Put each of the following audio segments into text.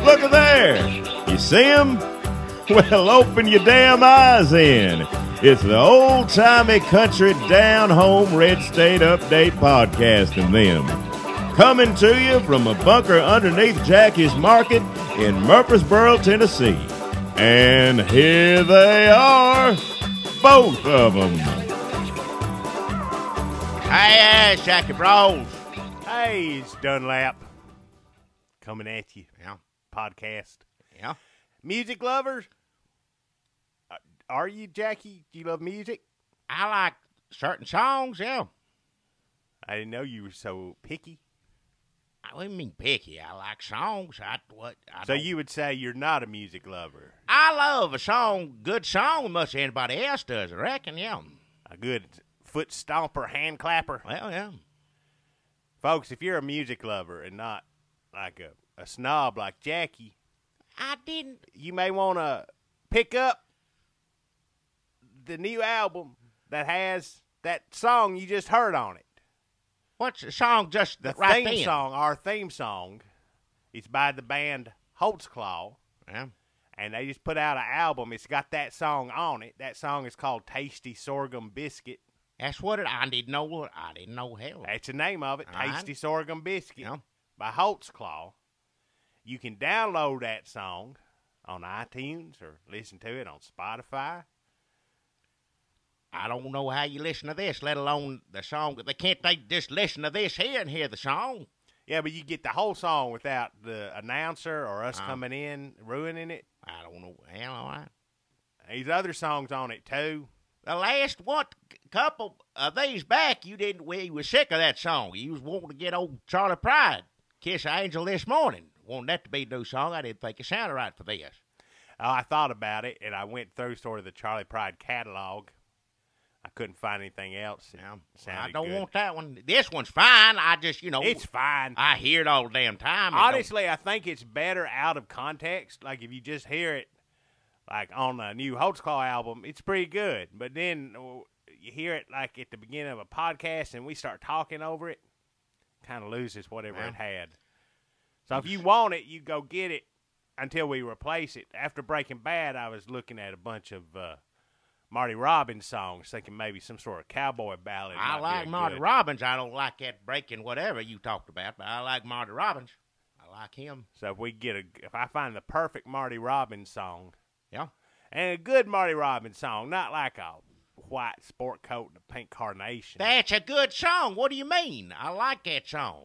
Look at there. You see him? Well, open your damn eyes in. It's the old-timey country down-home red state update podcast and them. Coming to you from a bunker underneath Jackie's Market in Murfreesboro, Tennessee. And here they are, both of them. Hey, Jackie Bros. Hey, it's Dunlap. Coming at you. Yeah. Podcast. Yeah. Music lovers? Are you, Jackie? Do you love music? I like certain songs, yeah. I didn't know you were so picky. What do you mean picky? I like songs. So you would say you're not a music lover? I love a song, good song, as much as anybody else does, I reckon, yeah. A good foot stomper, hand clapper? Well, yeah. Folks, if you're a music lover and not like a snob like Jackie, you may want to pick up the new album that has that song you just heard on it. What's the song just the right theme then? song, our theme song, is by the band Holtzclaw. Yeah. And they just put out an album. It's got that song on it. That song is called Tasty Sorghum Biscuit. That's what I didn't know hell. That's the name of it, Tasty Sorghum Biscuit, Yeah. by Holtzclaw. You can download that song on iTunes or listen to it on Spotify. I don't know how you listen to this, let alone the song. They just listen to this here and hear the song? Yeah, but you get the whole song without the announcer or us coming in ruining it. I don't know. Hell, all right. There's other songs on it, too. The last couple of these back, we was sick of that song. You was wanting to get old Charlie Pride, Kiss Angel this morning. Wanted that to be the new song. I didn't think it sounded right for this. I thought about it, and I went through sort of the Charlie Pride catalog. I couldn't find anything else. I don't want that one. This one's fine. I just, It's fine. I hear it all the damn time. Honestly, I think it's better out of context. Like, if you just hear it, like, on a new Holtzclaw album, it's pretty good. But then you hear it, like, at the beginning of a podcast, and we start talking over it, kind of loses whatever it had. So if you want it, you go get it until we replace it. After Breaking Bad, I was looking at a bunch of Marty Robbins songs, thinking maybe some sort of cowboy ballad. I like Marty Robbins. I don't like that breaking whatever you talked about, but I like Marty Robbins. I like him. So if I find the perfect Marty Robbins song, yeah, and a good Marty Robbins song, not like a white sport coat and a pink carnation. That's a good song. What do you mean? I like that song.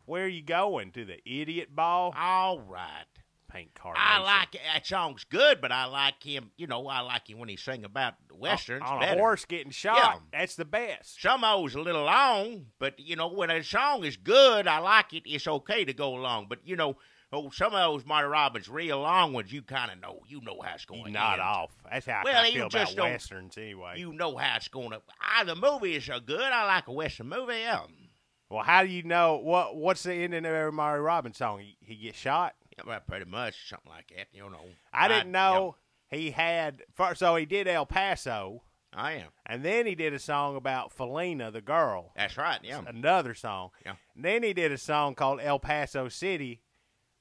Where are you going? To the Idiot Ball? All right. Pink carnation. I like it. That song's good, but I like him. I like him when he sing about westerns. On better. A horse getting shot. Yeah. That's the best. Some of those a little long, but when a song is good, I like it. It's okay to go along, but some of those Marty Robbins real long ones, you kind of know. You know how it's going to end. Not off. That's how I feel about westerns anyway. You know how it's going to. The movies are good. I like a western movie. Yeah. Well, how do you know what's the ending of every Marty Robbins song? He gets shot? Yeah, well, pretty much something like that. I didn't know he had. So he did El Paso. I am. And then he did a song about Felina, the girl. That's right. Yeah. Another song. Yeah. And then he did a song called El Paso City,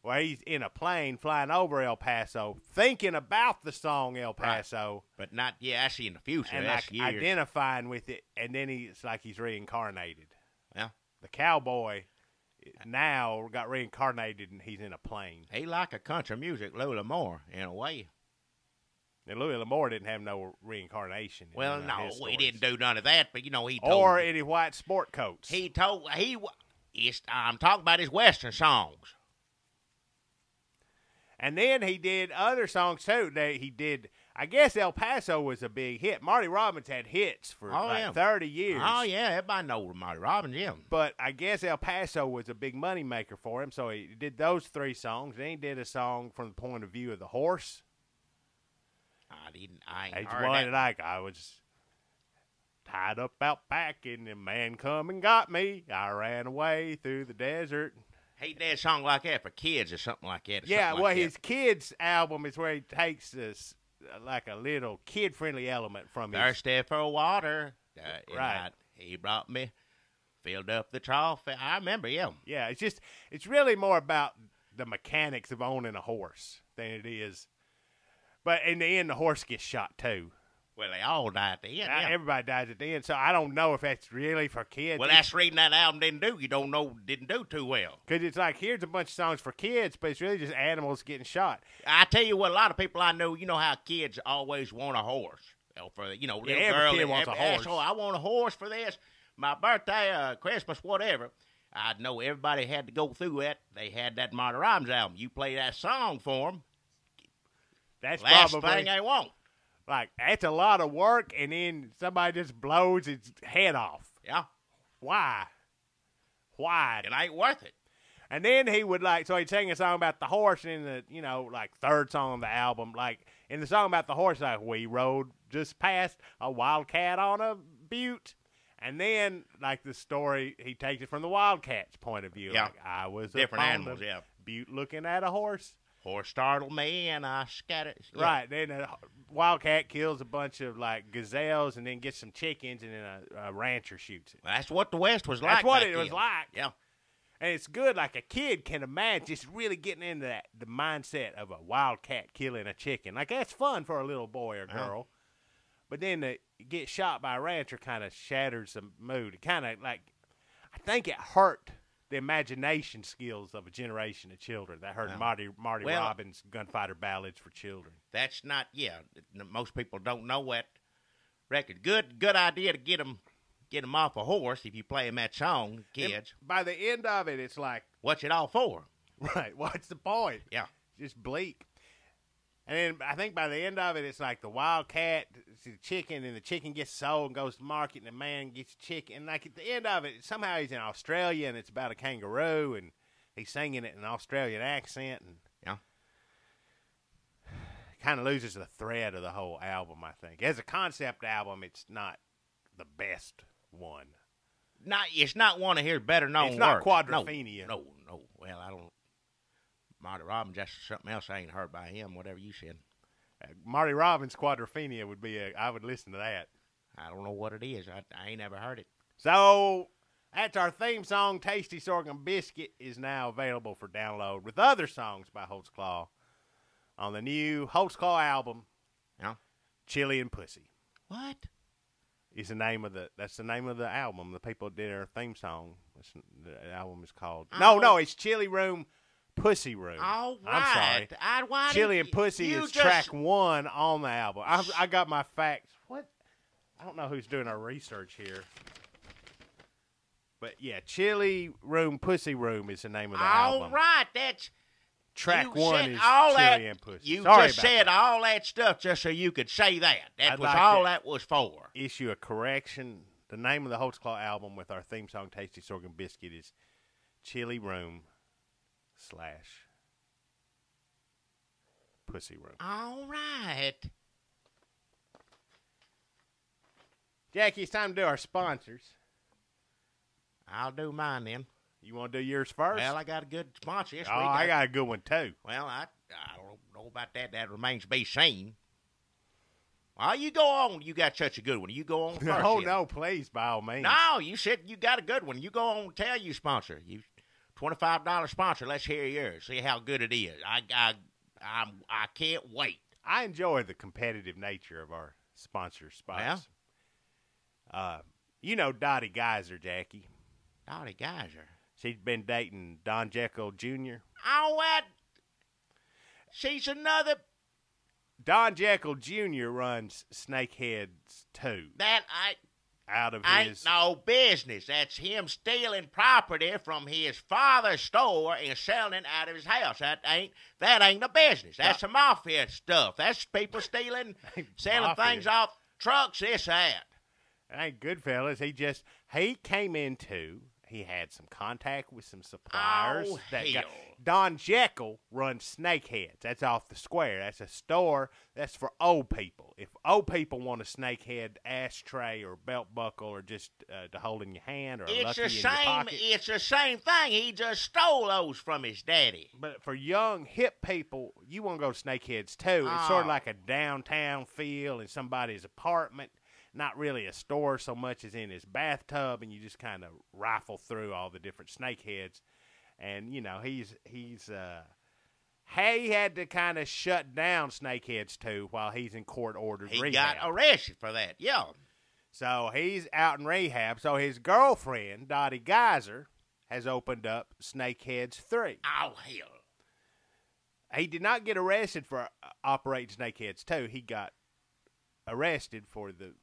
where he's in a plane flying over El Paso, thinking about the song El Paso. Right. But not, actually in the future. And that's years. identifying with it, and then it's like he's reincarnated. Yeah. The cowboy now got reincarnated, and he's in a plane. He like a country music, Louis L'Amour, in a way. And Louis L'Amour didn't have no reincarnation. Well, no, he didn't do none of that, but, he told... Or any white sport coats. I'm talking about his western songs. And then he did other songs, too. I guess El Paso was a big hit. Marty Robbins had hits for 30 years. Oh, yeah, everybody knows Marty Robbins, yeah. But I guess El Paso was a big money maker for him, so he did those 3 songs. Then he did a song from the point of view of the horse. I ain't heard that. I was tied up out back, and the man come and got me. I ran away through the desert. He did a song like that for kids or something like that. His kids' album is where he takes this like a little kid-friendly element from his... Thirsty for water. Right. He brought me, filled up the trough. I remember, yeah. Yeah, it's really more about the mechanics of owning a horse than it is. But in the end, the horse gets shot too. Well, they all die at the end. Yeah. Everybody dies at the end, so I don't know if that's really for kids. Well, that's the reason that album didn't do too well. Because it's like, here's a bunch of songs for kids, but it's really just animals getting shot. I tell you what, a lot of people I know, you know how kids always want a horse. For little girl, every kid wants a horse. So I want a horse for this, my birthday, Christmas, whatever. I know everybody had to go through it. They had that Marty Robbins album. You play that song for them. That's last probably thing they want. Like, that's a lot of work, and then somebody just blows its head off. Yeah. Why? It ain't worth it. And then he would, so he'd sing a song about the horse, and in the, third song on the album, in the song about the horse, we rode just past a wildcat on a butte. And then, the story, he takes it from the wildcat's point of view. Yeah. I was different animals, yeah. Butte looking at a horse. Horse startled me, and I scattered. Yeah. Right. Then a wildcat kills a bunch of, gazelles and then gets some chickens, and then a rancher shoots it. Well, that's what the West was like. That's what back it was then. like. Yeah. And it's good, a kid can imagine just really getting into the mindset of a wildcat killing a chicken. That's fun for a little boy or girl. But then to get shot by a rancher kind of shatters the mood. It kind of, I think it hurt the imagination skills of a generation of children. That hurt Marty Robbins' Gunfighter Ballads for Children. That's not, most people don't know that record. Good idea to get them off a horse if you play them that song, kids. And by the end of it, it's like, what's it all for? Right, what's the point? Yeah. Just bleak. And then I think by the end of it, it's like the wildcat, it's the chicken, and the chicken gets sold and goes to market, and the man gets chicken. And at the end of it, somehow he's in Australia, and it's about a kangaroo, and he's singing it in an Australian accent. And kind of loses the thread of the whole album, I think. As a concept album, it's not the best one. It's not one of his better known It's not works. Quadrophenia. No. Well, I don't. Marty Robbins, that's something else I ain't heard by him. Whatever you said. Marty Robbins' Quadrophenia would be I would listen to that. I don't know what it is. I ain't never heard it. So that's our theme song. Tasty Sorghum Biscuit is now available for download with other songs by Holtzclaw on the new Holtzclaw album. Yeah. Chili and Pussy. What? That's the name of the album. The people did our theme song. The album is called. No, it's Chili Room, Pussy Room. All right. I'm sorry. Chili and Pussy is track 1 on the album. I got my facts. What? I don't know who's doing our research here. But yeah, Chili Room, Pussy Room is the name of the album. All right. That's track 1 is Chili and Pussy. You Sorry just said that. All that stuff just so you could say that. That I'd was like all to that was for. Issue a correction. The name of the Holtzclaw album with our theme song, Tasty Sorghum Biscuit, is Chili Room / Pussy Room. All right. Jackie, it's time to do our sponsors. I'll do mine then. You want to do yours first? Well, I got a good sponsor this week. I got a good one, too. Well, I don't know about that. That remains to be seen. Well, you go on. You got such a good one. You go on first. No, please, by all means. No, you said you got a good one. You go on and tell your sponsor. You $25 sponsor. Let's hear yours. See how good it is. I can't wait. I enjoy the competitive nature of our sponsor spots. Well? You know Dottie Geyser, Jackie. Dottie Geyser? She's been dating Don Jekyll Jr. Oh, what? She's another... Don Jekyll Jr. runs Snakeheads 2. That ain't no business. That's him stealing property from his father's store and selling it out of his house. That ain't the business. That's some mafia stuff. That's people stealing, selling things off trucks, this, that. It ain't good, fellas. He came into... He had some contact with some suppliers. Oh, hell. Don Jekyll runs Snakeheads. That's off the square. That's a store that's for old people. If old people want a snakehead ashtray or belt buckle or just to hold in your hand or lucky in your pocket. It's the same thing. He just stole those from his daddy. But for young, hip people, you want to go to Snakeheads too. It's sort of like a downtown feel in somebody's apartment. Not really a store so much as in his bathtub, and you just kind of rifle through all the different snakeheads. And, you know, he had to kind of shut down Snakeheads 2 while he's in court-ordered rehab. He got arrested for that, yeah. So he's out in rehab. So his girlfriend, Dottie Geyser, has opened up Snakeheads 3. Oh, hell. He did not get arrested for operating Snakeheads 2. He got arrested for the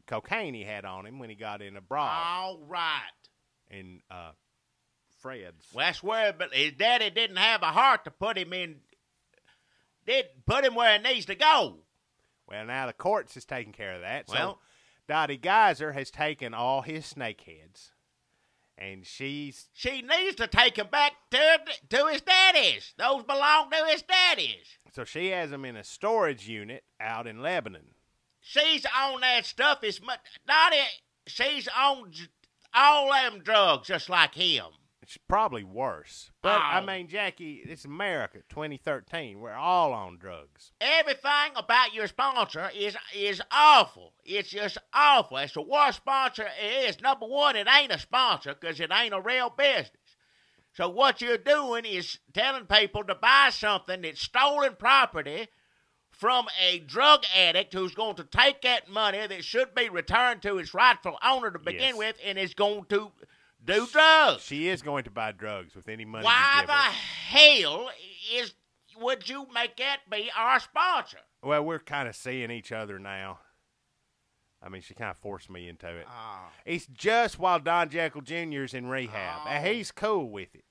cocaine he had on him when he got in a brawl. All right. In Fred's. Well, that's where, but his daddy didn't have a heart to put him in, didn't put him where he needs to go. Well, now the courts is taking care of that. Well, so Dottie Geyser has taken all his snakeheads, and she needs to take him back to his daddy's. Those belong to his daddy's. So she has them in a storage unit out in Lebanon. She's on that stuff. Dottie, she's on all them drugs just like him. It's probably worse. But, Oh. I mean, Jackie, it's America, 2013. We're all on drugs. Everything about your sponsor is awful. It's just awful. It's the worst sponsor it is. Number one, it ain't a sponsor because it ain't a real business. So what you're doing is telling people to buy something that's stolen property from a drug addict who's going to take that money that should be returned to its rightful owner to begin Yes. with and is going to do drugs. She is going to buy drugs with any money Why you give the her. hell would you make that be our sponsor? Well, we're kind of seeing each other now. I mean, she kind of forced me into it. Oh. It's just while Don Jekyll Jr.'s in rehab. And he's cool with it.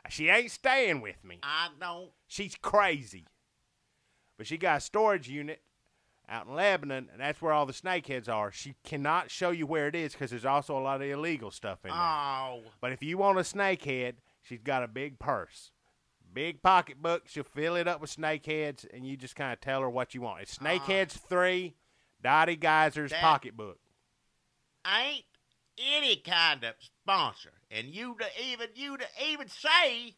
She ain't staying with me. I don't. She's crazy. But she got a storage unit out in Lebanon, and that's where all the snakeheads are. She cannot show you where it is because there's also a lot of illegal stuff in there. Oh. But if you want a snakehead, she's got a big purse. Big pocketbook. She'll fill it up with snakeheads, and you just kind of tell her what you want. It's Snakeheads 3, Dottie Geyser's pocketbook. Ain't any kind of sponsor. And you to even say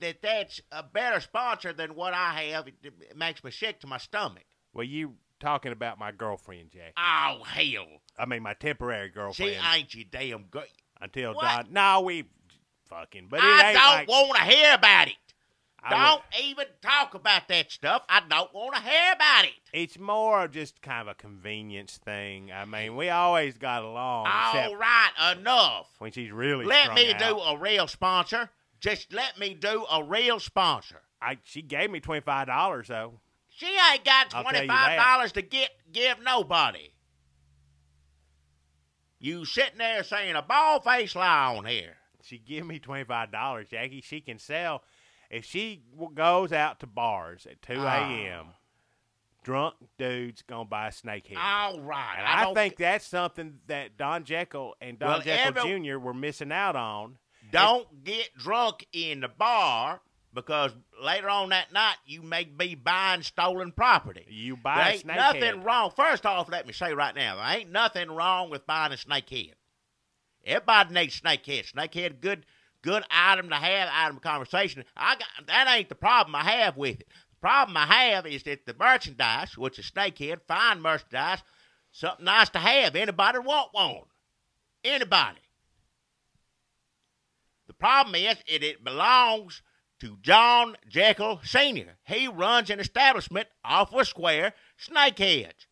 that that's a better sponsor than what I have, it makes me sick to my stomach. Well, you talking about my girlfriend, Jackie. Oh, hell. I mean, my temporary girlfriend. She ain't you damn good. Until What? Don. No, we fucking. But it I ain't don't like, want to hear about it. I Don't even talk about that stuff. I don't want to hear about it. It's more of just kind of a convenience thing. I mean, we always got along. All except right, enough. when she's really Let strung me out. do a real sponsor. Just let me do a real sponsor. She gave me $25 though. She ain't got I'll tell you $25 to give nobody. You sitting there saying a bald-faced lie on here. She give me $25, Jackie. She can sell. If she goes out to bars at 2 a.m., drunk dudes gonna buy a snakehead. All right. And I think that's something that Don Jekyll and Don Jekyll every- Jr. were missing out on. Don't get drunk in the bar because later on that night you may be buying stolen property. You buy There a ain't snakehead. nothing wrong. First off, let me say right now, there ain't nothing wrong with buying a snakehead. Everybody needs snakehead. Snakehead, good item to have, item of conversation. That ain't the problem I have with it. The problem I have is that the merchandise, which is snakehead, fine merchandise, something nice to have. Anybody want one? Anybody. The problem is it belongs to John Jekyll Sr. He runs an establishment off a square, Snakeheads.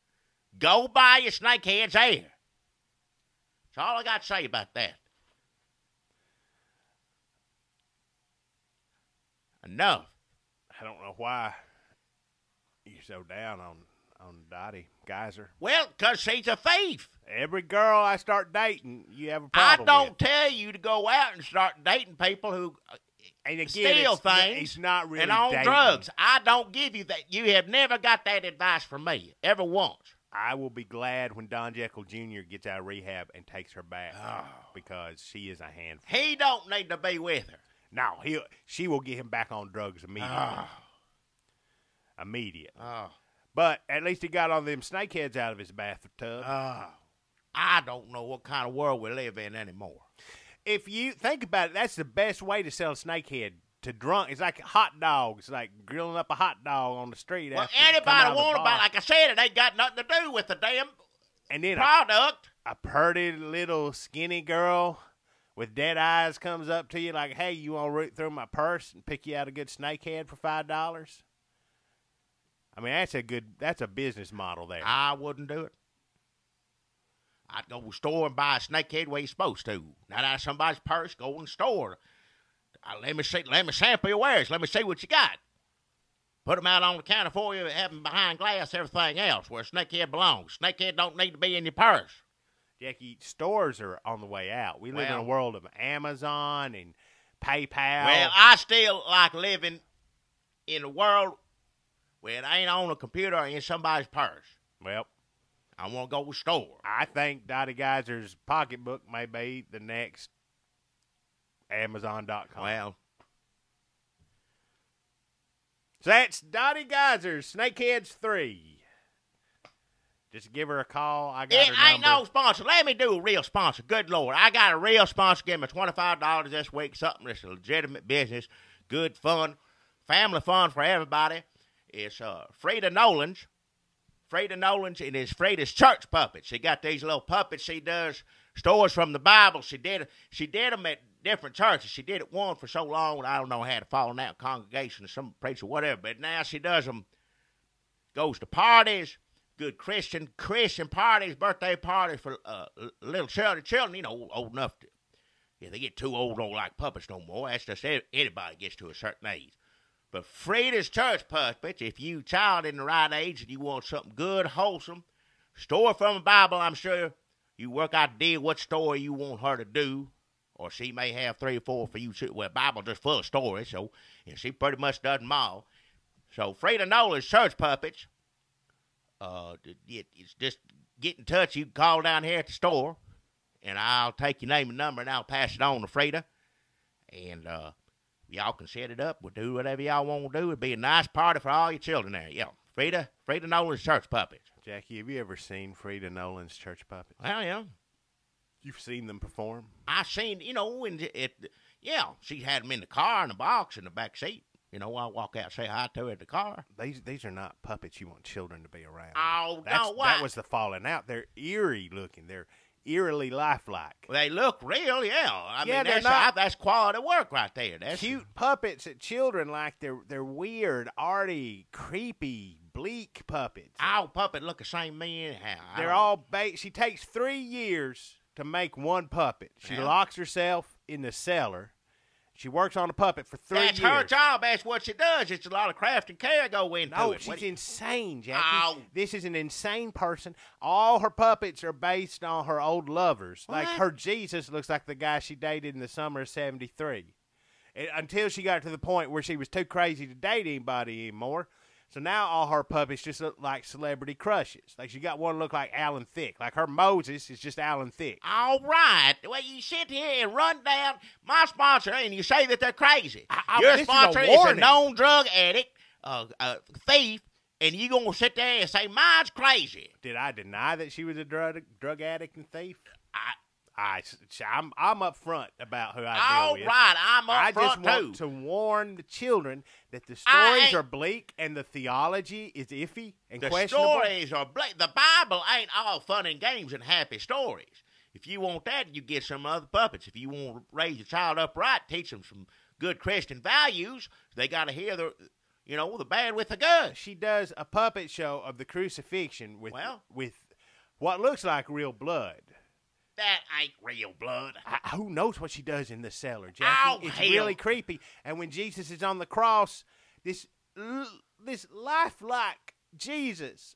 Go buy your Snakeheads there. That's all I got to say about that. Enough. I don't know why you're so down on Dottie Geyser. Well, because she's a thief. Every girl I start dating, you have a I problem don't with. tell you to go out and start dating people who And again, steal things it's not really and on dating. drugs. I don't give you that. You have never got that advice from me, ever once. I will be glad when Don Jekyll Jr. gets out of rehab and takes her back because she is a handful. He don't need to be with her. No, she will get him back on drugs immediately. Immediate. But at least he got all them snakeheads out of his bathtub. I don't know what kind of world we live in anymore. If you think about it, that's the best way to sell a snakehead to drunk. It's like hot dogs, like grilling up a hot dog on the street. Well, after you come anybody out of the want bar. about, like I said, it ain't got nothing to do with the damn And then product. a pretty little skinny girl with dead eyes comes up to you like, hey, you want to root through my purse and pick you out a good snakehead for $5? I mean, that's a business model there. I wouldn't do it. I'd go to the store and buy a snakehead where you're supposed to. Not out of somebody's purse, go in the store. Let me sample your wares. Let me see what you got. Put them out on the counter for you, have them behind glass, everything else, where a snakehead belongs. Snakehead don't need to be in your purse. Jackie, stores are on the way out. We live in a world of Amazon and PayPal. Well, I still like living in a world where it ain't on a computer or in somebody's purse. Well, I want to go to the store. I think Dottie Geyser's pocketbook may be the next Amazon.com. Well, so that's Dottie Geyser's Snakeheads 3. Just give her a call. I got her number. It ain't no sponsor. Let me do a real sponsor. Good Lord. I got a real sponsor. Give me $25 this week. Something that's a legitimate business. Good fun. Family fun for everybody. It's Frida Nolan's. Frida Nolan's, and it's Frida's church puppets. She got these little puppets she does, stories from the Bible. She did them at different churches. She did it one for so long, I don't know, had a falling out congregation or some preacher, whatever. But now she does them, goes to parties, good Christian parties, birthday parties for little children, you know, old enough to, yeah, they get too old, don't like puppets no more. That's just anybody gets to a certain age. But Frida's church puppets, if you child in the right age and you want something good, wholesome, story from the Bible, I'm sure you work out a deal what story you want her to do, or she may have 3 or 4 for you. Well, Bible just full of stories, so she pretty much does them all. So Frida Nolan's church puppets, it's just get in touch. You can call down here at the store, and I'll take your name and number, and I'll pass it on to Frida, and y'all can set it up. We'll do whatever y'all want to do. It'll be a nice party for all your children there. Yeah, Frida Nolan's church puppets. Jackie, have you ever seen Frida Nolan's church puppets? Well, yeah. You've seen them perform? I seen, she had them in the car in the box in the back seat. You know, I'll walk out, say hi to her at the car. These are not puppets you want children to be around. Oh, no, what? That was the falling out. They're eerie looking. They're eerily lifelike. Well, they look real, yeah. I mean, that's quality work right there. That's cute puppets that children like. They're weird, arty, creepy, bleak puppets. All puppet look the same to me anyhow. They're all She takes 3 years to make one puppet. She locks herself in the cellar. She works on a puppet for 3 years. That's her job. That's what she does. It's a lot of craft and care go into it. No, she's insane, Jackie. Oh. This is an insane person. All her puppets are based on her old lovers. What? Like her Jesus looks like the guy she dated in the summer of '73. Until she got to the point where she was too crazy to date anybody anymore. So now all her puppets just look like celebrity crushes. Like she got one look like Alan Thicke. Like her Moses is just Alan Thicke. All right. Well, you sit here and run down my sponsor and you say that they're crazy. Your sponsor is a known drug addict, a thief, and you going to sit there and say mine's crazy. Did I deny that she was a drug addict and thief? I'm up front about who I deal with. All right, I'm up front, too. I just want to warn the children that the stories are bleak and the theology is iffy and questionable. The stories are bleak. The Bible ain't all fun and games and happy stories. If you want that, you get some other puppets. If you want to raise your child upright, teach them some good Christian values, they got to hear the bad with the good. She does a puppet show of the crucifixion with what looks like real blood. That ain't real blood. Who knows what she does in the cellar, Jackie? It's really creepy. And when Jesus is on the cross, this lifelike Jesus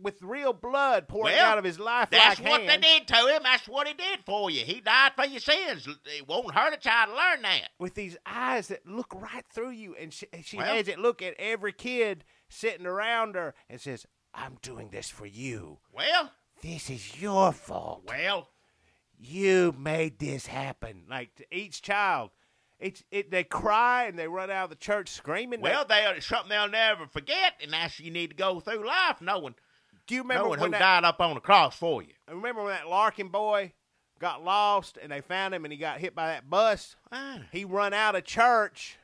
with real blood pouring out of his lifelike hands. That's what they did to him. That's what he did for you. He died for your sins. It won't hurt a child to learn that. With these eyes that look right through you. And she has it look at every kid sitting around her and says, I'm doing this for you. Well, this is your fault. Well, you made this happen. Like to each child, they cry and they run out of the church screaming. Well, it's something they'll never forget, and that's you need to go through life knowing. Do you remember who died up on the cross for you? I remember when that Larkin boy got lost and they found him and he got hit by that bus. He run out of church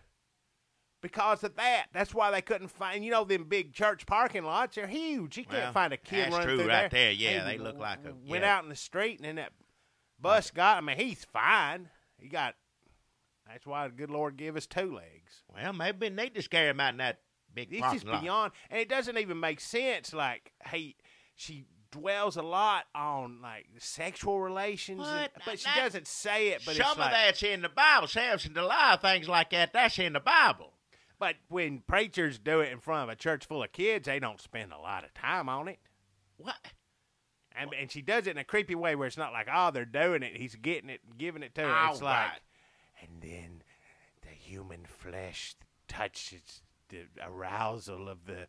because of that. That's why they couldn't find. You know, them big church parking lots, they're huge. You can't find a kid running through there. That's true right there. Yeah, they look like a. Went out in the street and then that bus got him. I mean, he's fine. That's why the good Lord give us 2 legs. Well, maybe we need to scare him out in that big This parking is lot. beyond, and it doesn't even make sense. Like, she dwells a lot on like sexual relations, but she doesn't say it. But some it's like, of that's in the Bible. Samson, Delilah, things like that. That's in the Bible. But when preachers do it in front of a church full of kids, they don't spend a lot of time on it. What? And she does it in a creepy way where it's not like, oh, they're doing it. He's getting it, giving it to her. All It's right. like, and then the human flesh touches the arousal of the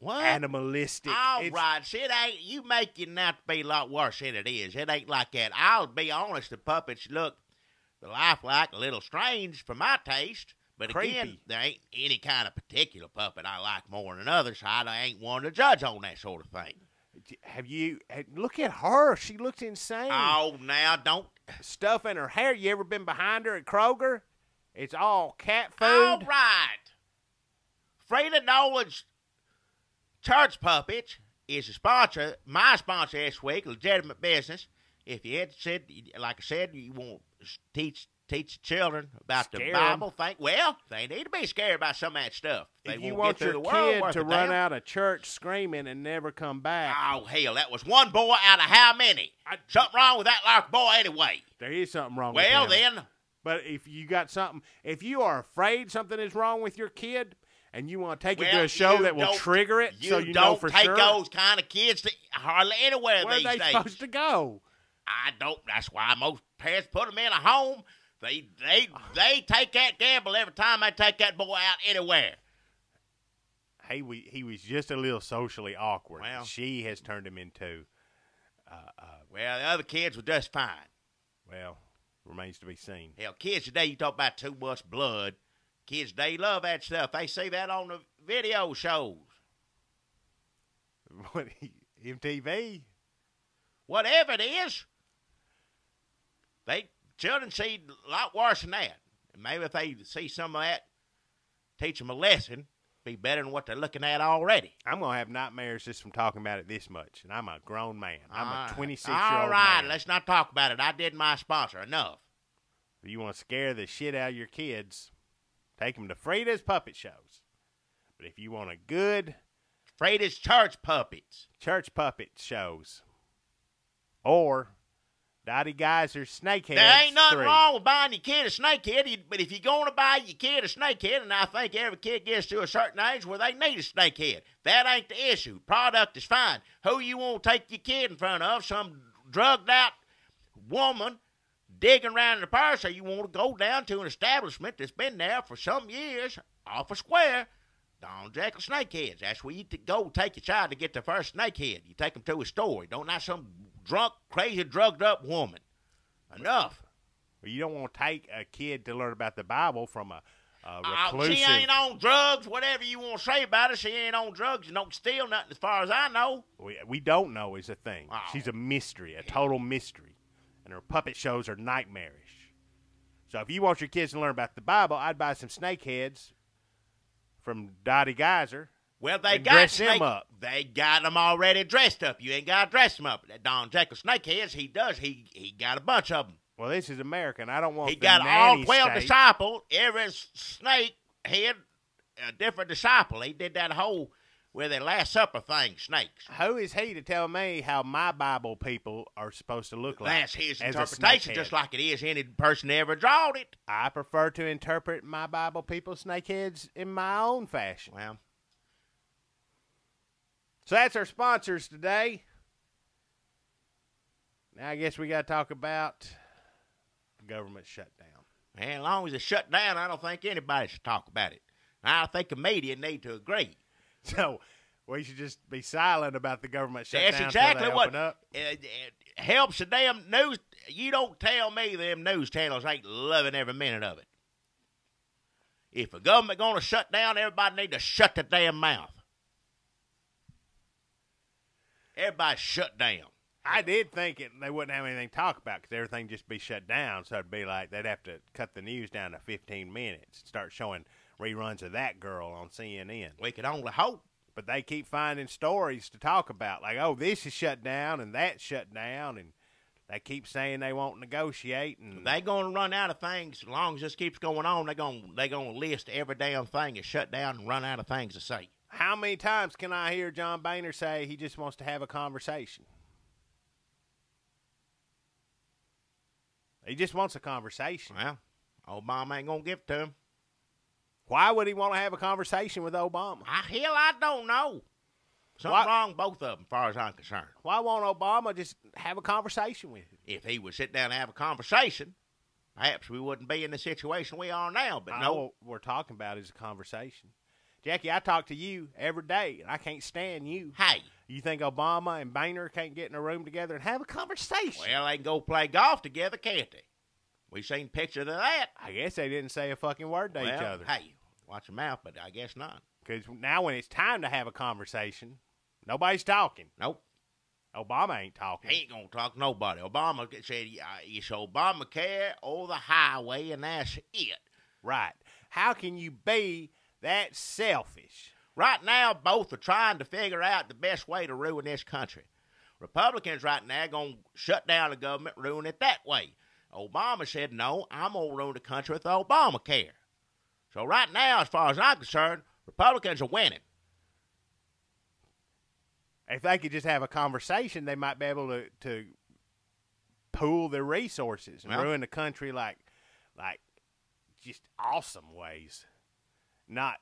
animalistic. All right. See, it ain't, you make it not to be a lot worse than it is. It ain't like that. I'll be honest, the puppets look the lifelike a little strange for my taste. But Creepy. Again, there ain't any kind of particular puppet I like more than others. So I ain't one to judge on that sort of thing. Look at her. She looks insane. Oh, now don't. Stuff in her hair. You ever been behind her at Kroger? It's all cat food. All right. Frida Nolan's Church Puppets is a sponsor, my sponsor this week, legitimate business. If you had said, like I said, you want to teach the children about the Bible thing, well, they need to be scared about some of that stuff. If you want your kid to run out of church screaming and never come back. Oh, hell, that was one boy out of how many? Something wrong with that lark boy anyway. There is something wrong with him. Well, then. But if you got something, if you are afraid something is wrong with your kid and you want to take it to a show that will trigger it so you know for sure. You don't take those kind of kids to hardly anywhere these days. Where are they supposed to go? I don't. That's why most parents put them in a home. They take that gamble every time they take that boy out anywhere. He was just a little socially awkward. Well, she has turned him into. Well, the other kids were just fine. Well, remains to be seen. Hell, kids today, you talk about too much blood. Kids today love that stuff. They see that on the video shows. What, MTV? Whatever it is. Children see a lot worse than that. And maybe if they see some of that, teach them a lesson, be better than what they're looking at already. I'm going to have nightmares just from talking about it this much, and I'm a grown man. I'm a 26-year-old All right, man. let's not talk about it. I did my sponsor enough. If you want to scare the shit out of your kids, take them to Frida's puppet shows. But if you want a good... Frida's church puppet shows. Or... Dottie Geyser's Snakeheads. There ain't nothing 3. wrong with buying your kid a snakehead, but if you're going to buy your kid a snakehead, and I think every kid gets to a certain age where they need a snakehead, that ain't the issue. Product is fine. Who you want to take your kid in front of? Some drugged out woman digging around in the purse, or you want to go down to an establishment that's been there for some years off a square, Don Jekyll Snakeheads. That's where you go take your child to get the first snakehead. You take them to a store. Don't not some drunk, crazy, drugged-up woman. Enough. Well, you don't want to take a kid to learn about the Bible from a reclusive... She ain't on drugs, whatever you want to say about her. She ain't on drugs and don't steal nothing as far as I know. We don't know is a thing. Oh. She's a mystery, a total mystery. And her puppet shows are nightmarish. So if you want your kids to learn about the Bible, I'd buy some snakeheads from Dottie Geyser. Well, they got dress him up. They got them already dressed up. You ain't got to dress them up. That Don Jekyll Snakeheads, he does. He got a bunch of them. Well, this is American. I don't want He the got nanny all 12 state. disciples. Every snake had a different disciple. He did that whole with the Last Supper thing, snakes. Who is he to tell me how my Bible people are supposed to look like? That's his as a interpretation, snakehead? just like it is any person that ever drawed it. I prefer to interpret my Bible people snakeheads in my own fashion. Well, so that's our sponsors today. Now I guess we got to talk about the government shutdown. man, as long as it's shut down, I don't think anybody should talk about it. I think the media need to agree. So we should just be silent about the government shutdown. That's exactly till they what open up. it helps the damn news. You don't tell me them news channels ain't loving every minute of it. If the government going to shut down, everybody need to shut their damn mouth. Everybody shut down. I did think they wouldn't have anything to talk about because everything just be shut down. So it'd be like they'd have to cut the news down to 15 minutes and start showing reruns of That Girl on CNN. We could only hope. But they keep finding stories to talk about, like, oh, this is shut down and that's shut down. And They keep saying they won't negotiate, and They gonna run out of things as long as this keeps going on. They gonna list every damn thing and shut down and run out of things to say. how many times can I hear John Boehner say he just wants to have a conversation? He just wants a conversation. Well, Obama ain't gonna give it to him. Why would he want to have a conversation with Obama? I don't know. Something wrong with both of them, as far as I'm concerned. Why won't Obama just have a conversation with him? If he would sit down and have a conversation, perhaps we wouldn't be in the situation we are now. But no, what we're talking about is a conversation. Jackie, I talk to you every day, and I can't stand you. hey, You think Obama and Boehner can't get in a room together and have a conversation? well, they can go play golf together, can't they? We seen pictures of that. I guess they didn't say a fucking word to each other. Hey, watch your mouth, but I guess not. Because now when it's time to have a conversation, nobody's talking. Nope. Obama ain't talking. He ain't gonna talk to nobody. Obama said it's Obamacare or the highway, and that's it. Right. How can you be that selfish? Right now, both are trying to figure out the best way to ruin this country. Republicans right now gonna shut down the government, ruin it that way. Obama said, no, I'm gonna ruin the country with Obamacare. So right now, as far as I'm concerned, Republicans are winning. If they could just have a conversation, they might be able to pool their resources and ruin the country like just awesome ways. Not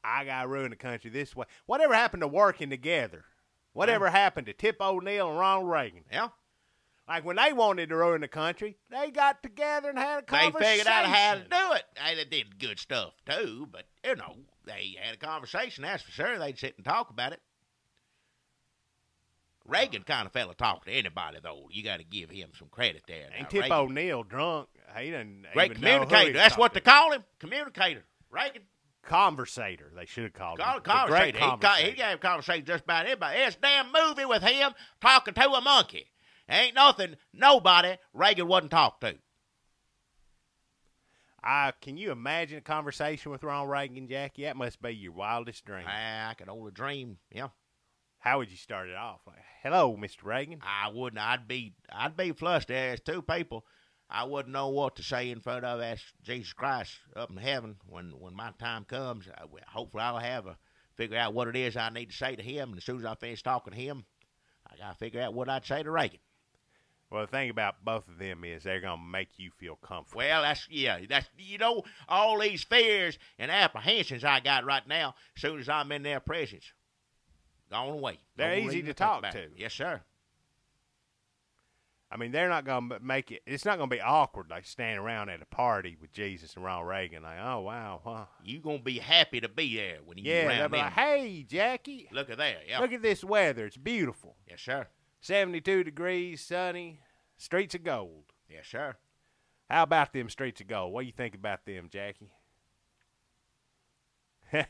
I gotta ruin the country this way. Whatever happened to working together? Whatever happened to Tip O'Neill and Ronald Reagan? Yeah. Like when they wanted to ruin the country, they got together and had a conversation. They figured out how to do it. They did good stuff too, but they had a conversation. That's for sure. They'd sit and talk about it. Reagan kind of fella talk to anybody though. You got to give him some credit there. And Tip O'Neill drunk. He didn't great even know who communicator. he was That's what they talking call him. Communicator. Reagan. Conversator. They should have called him. Conversator. Great conversator. He gave conversation just about anybody. There's a damn movie with him talking to a monkey. Ain't nobody Reagan wouldn't talk to. Can you imagine a conversation with Ronald Reagan, Jackie? That must be your wildest dream. I can only dream. Yeah. How would you start it off? Like, hello, Mr. Reagan. I wouldn't. I'd be flushed. There's two people I wouldn't know what to say in front of. That's Jesus Christ up in heaven. When my time comes, hopefully I'll figure out what it is I need to say to him. And as soon as I finish talking to him, I got to figure out what I'd say to Reagan. Well, the thing about both of them is they're going to make you feel comfortable. Well, that's all these fears and apprehensions I got right now, as soon as I'm in their presence, gone away. They're easy to talk to. Yes, sir. I mean, they're not going to make it – it's not going to be awkward like standing around at a party with Jesus and Ronald Reagan like, oh, wow. Huh. You going to be happy to be there when you around they'll be like, hey, Jackie. Look at there. Yeah. Look at this weather. It's beautiful. Yes, sir. 72 degrees, sunny, streets of gold. Yes, sir. How about them streets of gold? What do you think about them, Jackie?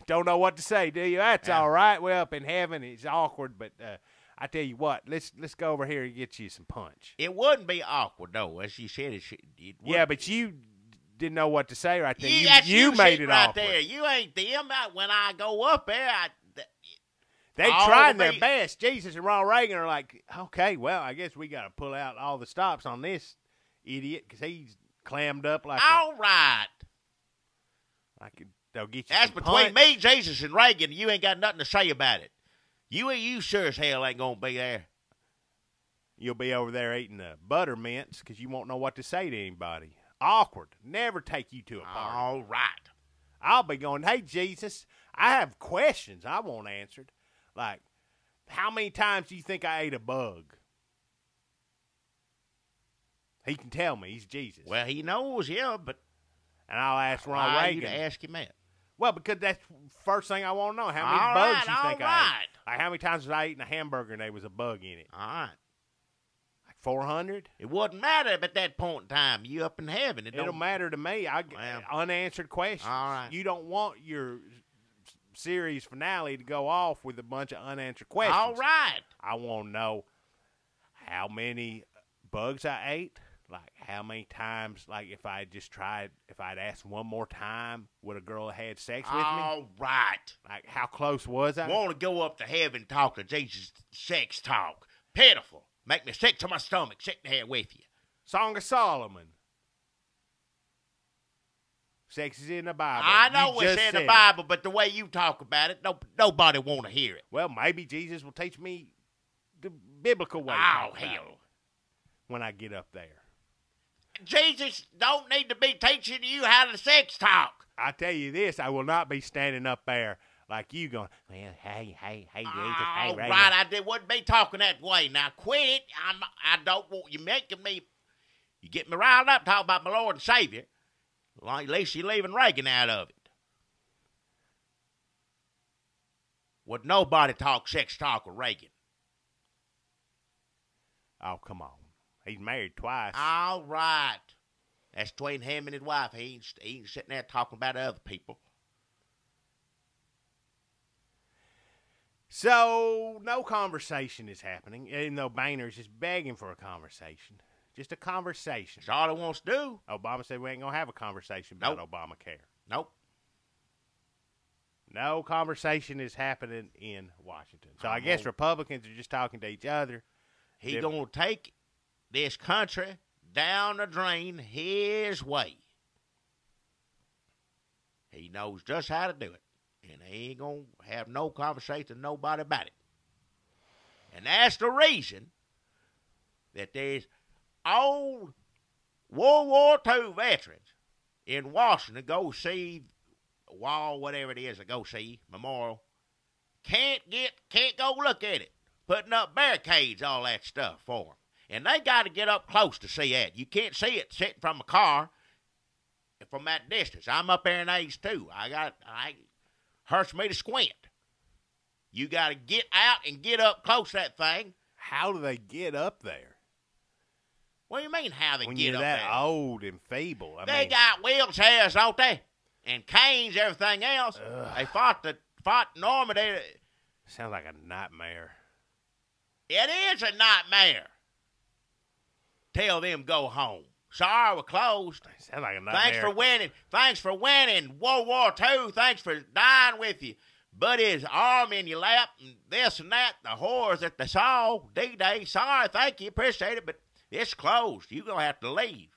Don't know what to say, do you? That's all right. We're up in heaven. It's awkward, but I tell you what, let's go over here and get you some punch. It wouldn't be awkward, though, as you said. Yeah, but you didn't know what to say right there. You made it right awkward. there. You ain't them. When I go up there, they trying their best. Jesus and Ronald Reagan are like, okay, well, I guess we got to pull out all the stops on this idiot because he's clammed up like all right. They'll get you That's some between punch. me, Jesus, and Reagan. You ain't got nothing to say about it. You sure as hell ain't going to be there. You'll be over there eating the butter mints because you won't know what to say to anybody. Awkward. Never take you to a party. All right. I'll be going, hey, Jesus, I have questions I want answered. Like, how many times do you think I ate a bug? He can tell me. He's Jesus. Well, he knows, yeah, but and I'll ask Ronald Reagan. You to ask him that? Well, because that's the first thing I want to know. How many bugs you think I ate? Like, how many times was I eating a hamburger and there was a bug in it? All right. Like 400? It wouldn't matter at that point in time. You up in heaven. It don't matter to me. Unanswered questions. All right. You don't want your series finale to go off with a bunch of unanswered questions. All right. I want to know how many bugs I ate. Like, how many times, like, if I'd asked one more time, would a girl have had sex with me? All right. Like, how close was I? Want to go up to heaven and talk to Jesus, sex talk. Pitiful. Make me sick to my stomach sitting here with you. Song of Solomon. Sex is in the Bible. I know You it's just in the said Bible, but the way you talk about it, nobody want to hear it. Well, maybe Jesus will teach me the biblical way to talk about it when I get up there. Jesus don't need to be teaching you how to sex talk. I tell you this, I will not be standing up there like you going, well, hey, Jesus, hey, Reagan. Right, wouldn't be talking that way. Now quit it. I don't want you making me. You get me riled up talking about my Lord and Savior. Well, at least you're leaving Reagan out of it. Would nobody talk sex talk with Reagan? Oh, come on. He's married twice. All right. That's between him and his wife. He ain't sitting there talking about other people. So, no conversation is happening, even though Boehner's just begging for a conversation. Just a conversation. That's all he wants to do. Obama said we ain't going to have a conversation about Obamacare. Nope. No conversation is happening in Washington. So I guess Republicans are just talking to each other. He's going to take this country down the drain his way. He knows just how to do it. And he ain't going to have no conversation with nobody about it. And that's the reason that there's old World War II veterans in Washington go see wall, whatever it is, to go see memorial. Can't go look at it. Putting up barricades, all that stuff for them. And they got to get up close to see that. You can't see it sitting from a car from that distance. I'm up there in age too. Hurts me to squint. You got to get out and get up close to that thing. How do they get up there? What do you mean how they when get you're up that there? old and feeble. They got wheelchairs, don't they? And canes, everything else. They fought Normandy. Sounds like a nightmare. It is a nightmare. Tell them go home. Sorry, we're closed. Sounds like a nightmare. Thanks for winning World War II. Thanks for dying with you. Buddy's arm in your lap and this and that. The horrors that they saw. D-Day. Sorry, thank you. Appreciate it, but it's closed. You're going to have to leave.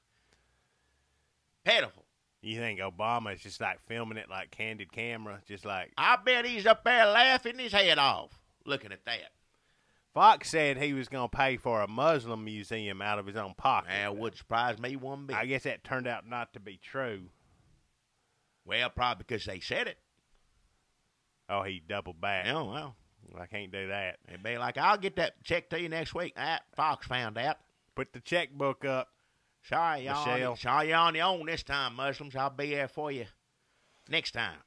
Pitiful. You think Obama is just like filming it like candid camera? Just like. I bet he's up there laughing his head off looking at that. Fox said he was going to pay for a Muslim museum out of his own pocket. That would surprise me one bit. I guess that turned out not to be true. Well, probably because they said it. Oh, he doubled back. Oh, well. I can't do that. It'd be like, I'll get that check to you next week. Fox found out. Put the checkbook up. Sorry, y'all. Michelle. Sorry, you're on your own this time, Muslims. I'll be there for you next time.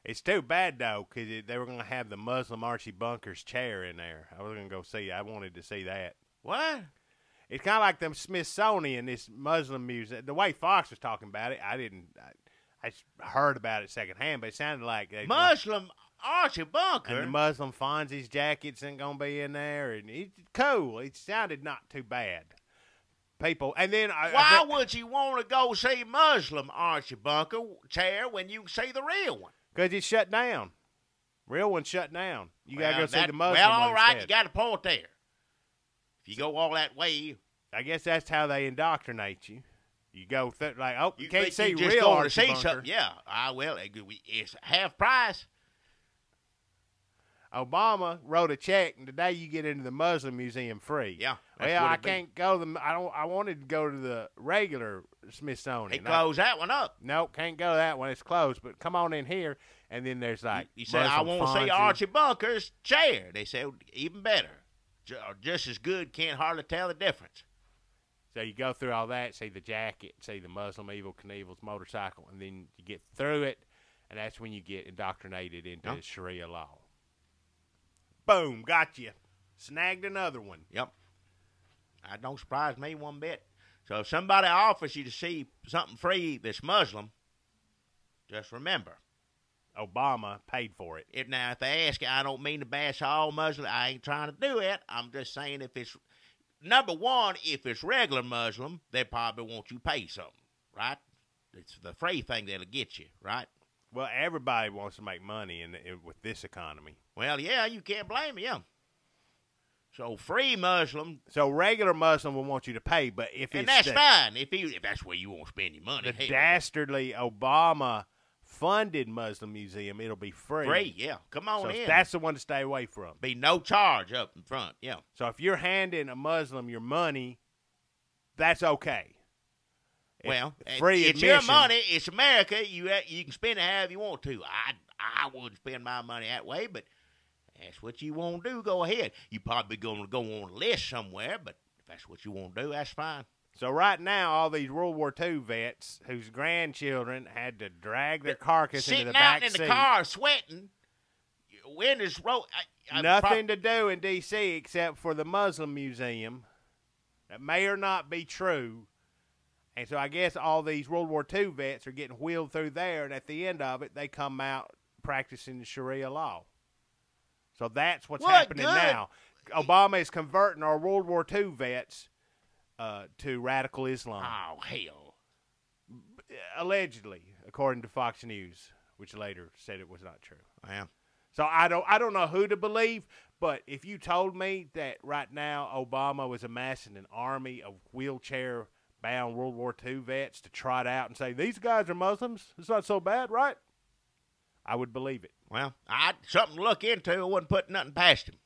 It's too bad, though, because they were going to have the Muslim Archie Bunker's chair in there. I was going to go see it. I wanted to see that. What? It's kind of like the Smithsonian, this Muslim museum. The way Fox was talking about it, I heard about it secondhand, but it sounded like Muslim Archie Bunker. And the Muslim Fonzie's jackets ain't going to be in there. And it's cool. It sounded not too bad. People, and then why would you want to go see Muslim Archie Bunker chair when you can see the real one? Because it's shut down. Real one's shut down. You got to go see the Muslim one. Well, all right, instead. you got a point there. If you go all that way, I guess that's how they indoctrinate you. You go you can't see you just real going Archie to see Bunker. something. Yeah, it's half price. Obama wrote a check, and today you get into the Muslim museum free. Yeah. Well, I can't go to I wanted to go to the regular Smithsonian. He closed that one up. Nope, can't go to that one. It's closed. But come on in here, and then there's like you said I want to see Archie Bunker's chair. They said even better, just as good. Can't hardly tell the difference. So you go through all that, see the jacket, see the Muslim Evil Knievel's motorcycle, and then you get through it, and that's when you get indoctrinated into Sharia law. Boom, got you. Snagged another one. Yep. That don't surprise me one bit. So if somebody offers you to see something free that's Muslim, just remember. Obama paid for it. If they ask you, I don't mean to bash all Muslims. I ain't trying to do it. I'm just saying if it's, number one, if it's regular Muslim, they probably want you to pay something, right? It's the free thing that'll get you, right? Well, everybody wants to make money with this economy. Well, yeah, you can't blame them. So free Muslim, So regular Muslim will want you to pay, but if and it's that's fine if that's where you want to spend your money. the hell. dastardly Obama-funded Muslim museum, it'll be free. Free, yeah. Come on So in. that's the one to stay away from. Be no charge up in front, yeah. So if you're handing a Muslim your money, that's okay. Well, free it's admission, your money. It's America. You can spend it however you want to. I wouldn't spend my money that way, but that's what you want to do. Go ahead. You probably going to go on a list somewhere, but if that's what you want to do, that's fine. So right now, all these World War II vets whose grandchildren had to drag their carcass into the Sitting back out in seat, the car sweating, wind is nothing to do in D.C. except for the Muslim museum. That may or not be true. And so I guess all these World War II vets are getting wheeled through there, and at the end of it, they come out practicing the Sharia law. So that's what's happening now. Obama is converting our World War II vets to radical Islam. Oh, hell. Allegedly, according to Fox News, which later said it was not true. Yeah. So I don't know who to believe, but if you told me that right now Obama was amassing an army of wheelchair-bound World War II vets to trot out and say, these guys are Muslims, it's not so bad, right? I would believe it. Well, something to look into. I wouldn't put nothing past him.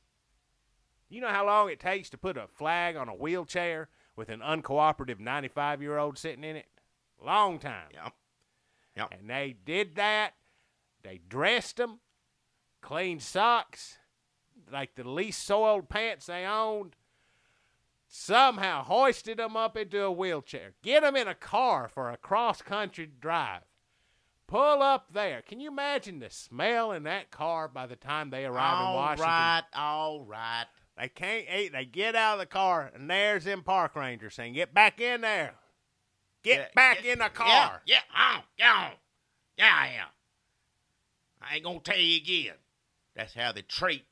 You know how long it takes to put a flag on a wheelchair with an uncooperative 95-year-old sitting in it? Long time. Yep. And they did that. They dressed them, cleaned socks, like the least soiled pants they owned, somehow hoisted them up into a wheelchair, get them in a car for a cross-country drive, pull up there. Can you imagine the smell in that car by the time they arrive in Washington? All right. They can't eat. They get out of the car, and there's them park rangers saying, get back in there. Get back in the car. Yeah. I ain't going to tell you again. That's how they treat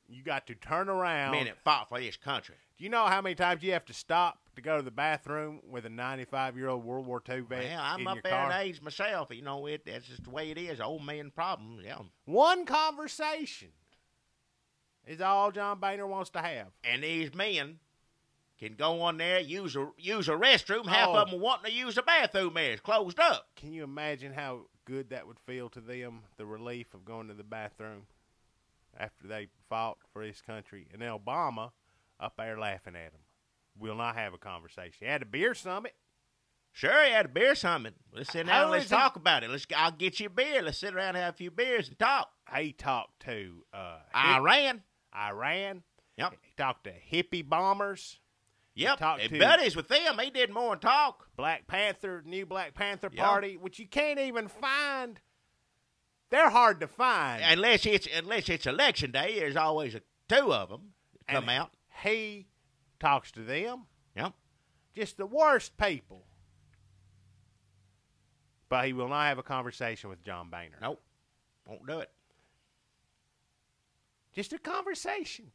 You got to turn around. men that fought for this country. Do you know how many times you have to stop to go to the bathroom with a 95-year-old World War II vet Well, I'm in up your there car? in age myself. You know, that's just the way it is. Old man problem. Yeah. One conversation is all John Boehner wants to have. And these men can go on there, use a restroom. Half of them are wanting to use the bathroom there. It's closed up. Can you imagine how good that would feel to them, the relief of going to the bathroom after they fought for this country? And then Obama up there laughing at them. We'll not have a conversation. He had a beer summit. Sure, he had a beer summit. Let's sit down and let's is he- talk about it. I'll get you a beer. Let's sit around and have a few beers and talk. He talked to Iran. Yep. He talked to hippie bombers. Yep. talked And to- buddies with them. He did more than talk. Black Panther, new Black Panther Yep. Party, which you can't even find. They're hard to find. Unless it's election day, there's always two of them that come And out. He talks to them. Yep. Just the worst people. But he will not have a conversation with John Boehner. Nope. Won't do it. Just a conversation.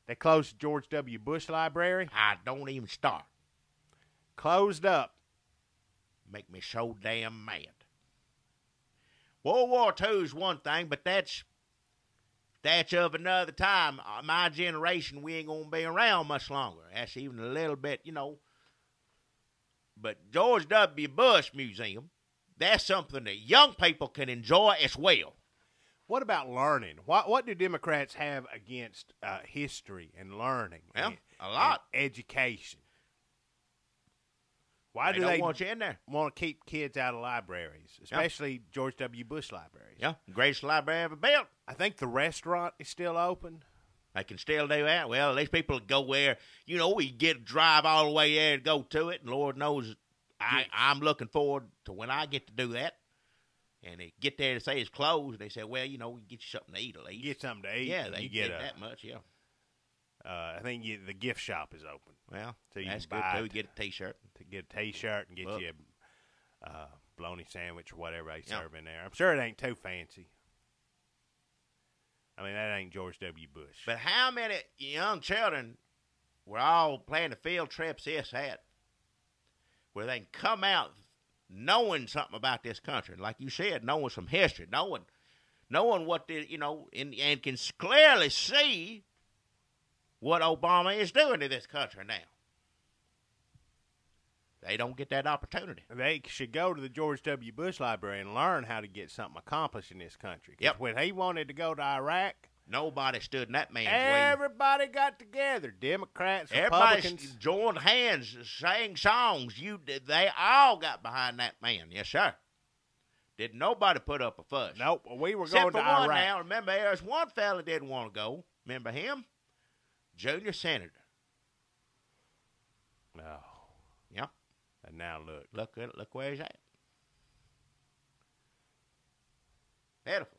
They closed the George W. Bush Library. I don't even start. Closed up. Make me so damn mad. World War II is one thing, but that's of another time. My generation, we ain't going to be around much longer. That's even a little bit, But George W. Bush Museum, that's something that young people can enjoy as well. What about learning? What do Democrats have against history and learning? Well, and, a lot. and education. Why do don't they want you in there? want to keep kids out of libraries, especially George W. Bush libraries? Yeah, greatest library ever built. I think the restaurant is still open. They can still do that. Well, these people go there. We drive all the way there to go to it, and Lord knows I'm looking forward to when I get to do that. And they get there to say it's closed. They say, well, we can get you something to eat at least. Get something to eat. Yeah, and they you get get that much, yeah. I think the gift shop is open. Well, So you that's can good, buy too. it. Get a T-shirt. To get a T-shirt and get Look. you a bologna sandwich or whatever they Yeah. serve in there. I'm sure it ain't too fancy. I mean, that ain't George W. Bush. But how many young children were all planning field trips, this, that, where they can come out knowing something about this country, like you said, knowing some history, knowing what the and can clearly see what Obama is doing to this country now. They don't get that opportunity. They should go to the George W. Bush Library and learn how to get something accomplished in this country. 'Cause Yep. when he wanted to go to Iraq, nobody stood in that man's way. everybody got together. Democrats, Everybody Republicans. joined hands, sang songs. They all got behind that man. Yes, sir. Did nobody put up a fuss? Nope, we were Except going for to one Iraq. now. Remember, there's one fella didn't want to go. Remember him? Junior Senator. No. Yep. And now look. Look where he's at. Pitiful.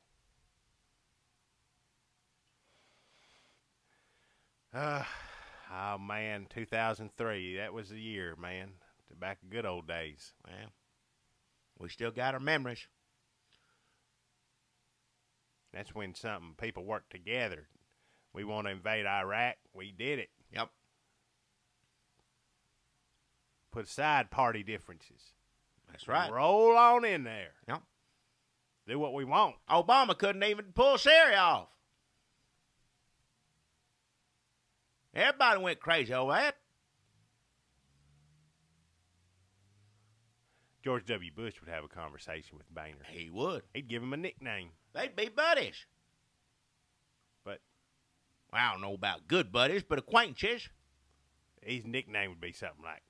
Oh, man, 2003. That was the year, man. Back in good old days. Well, we still got our memories. That's when people worked together. We want to invade Iraq. We did it. Yep. Put aside party differences. That's right. Roll on in there. Yep. Do what we want. Obama couldn't even pull Syria off. Everybody went crazy over that. George W. Bush would have a conversation with Boehner. He would. He'd give him a nickname. They'd be buddies. But Well, I don't know about good buddies, but acquaintances. his nickname would be something like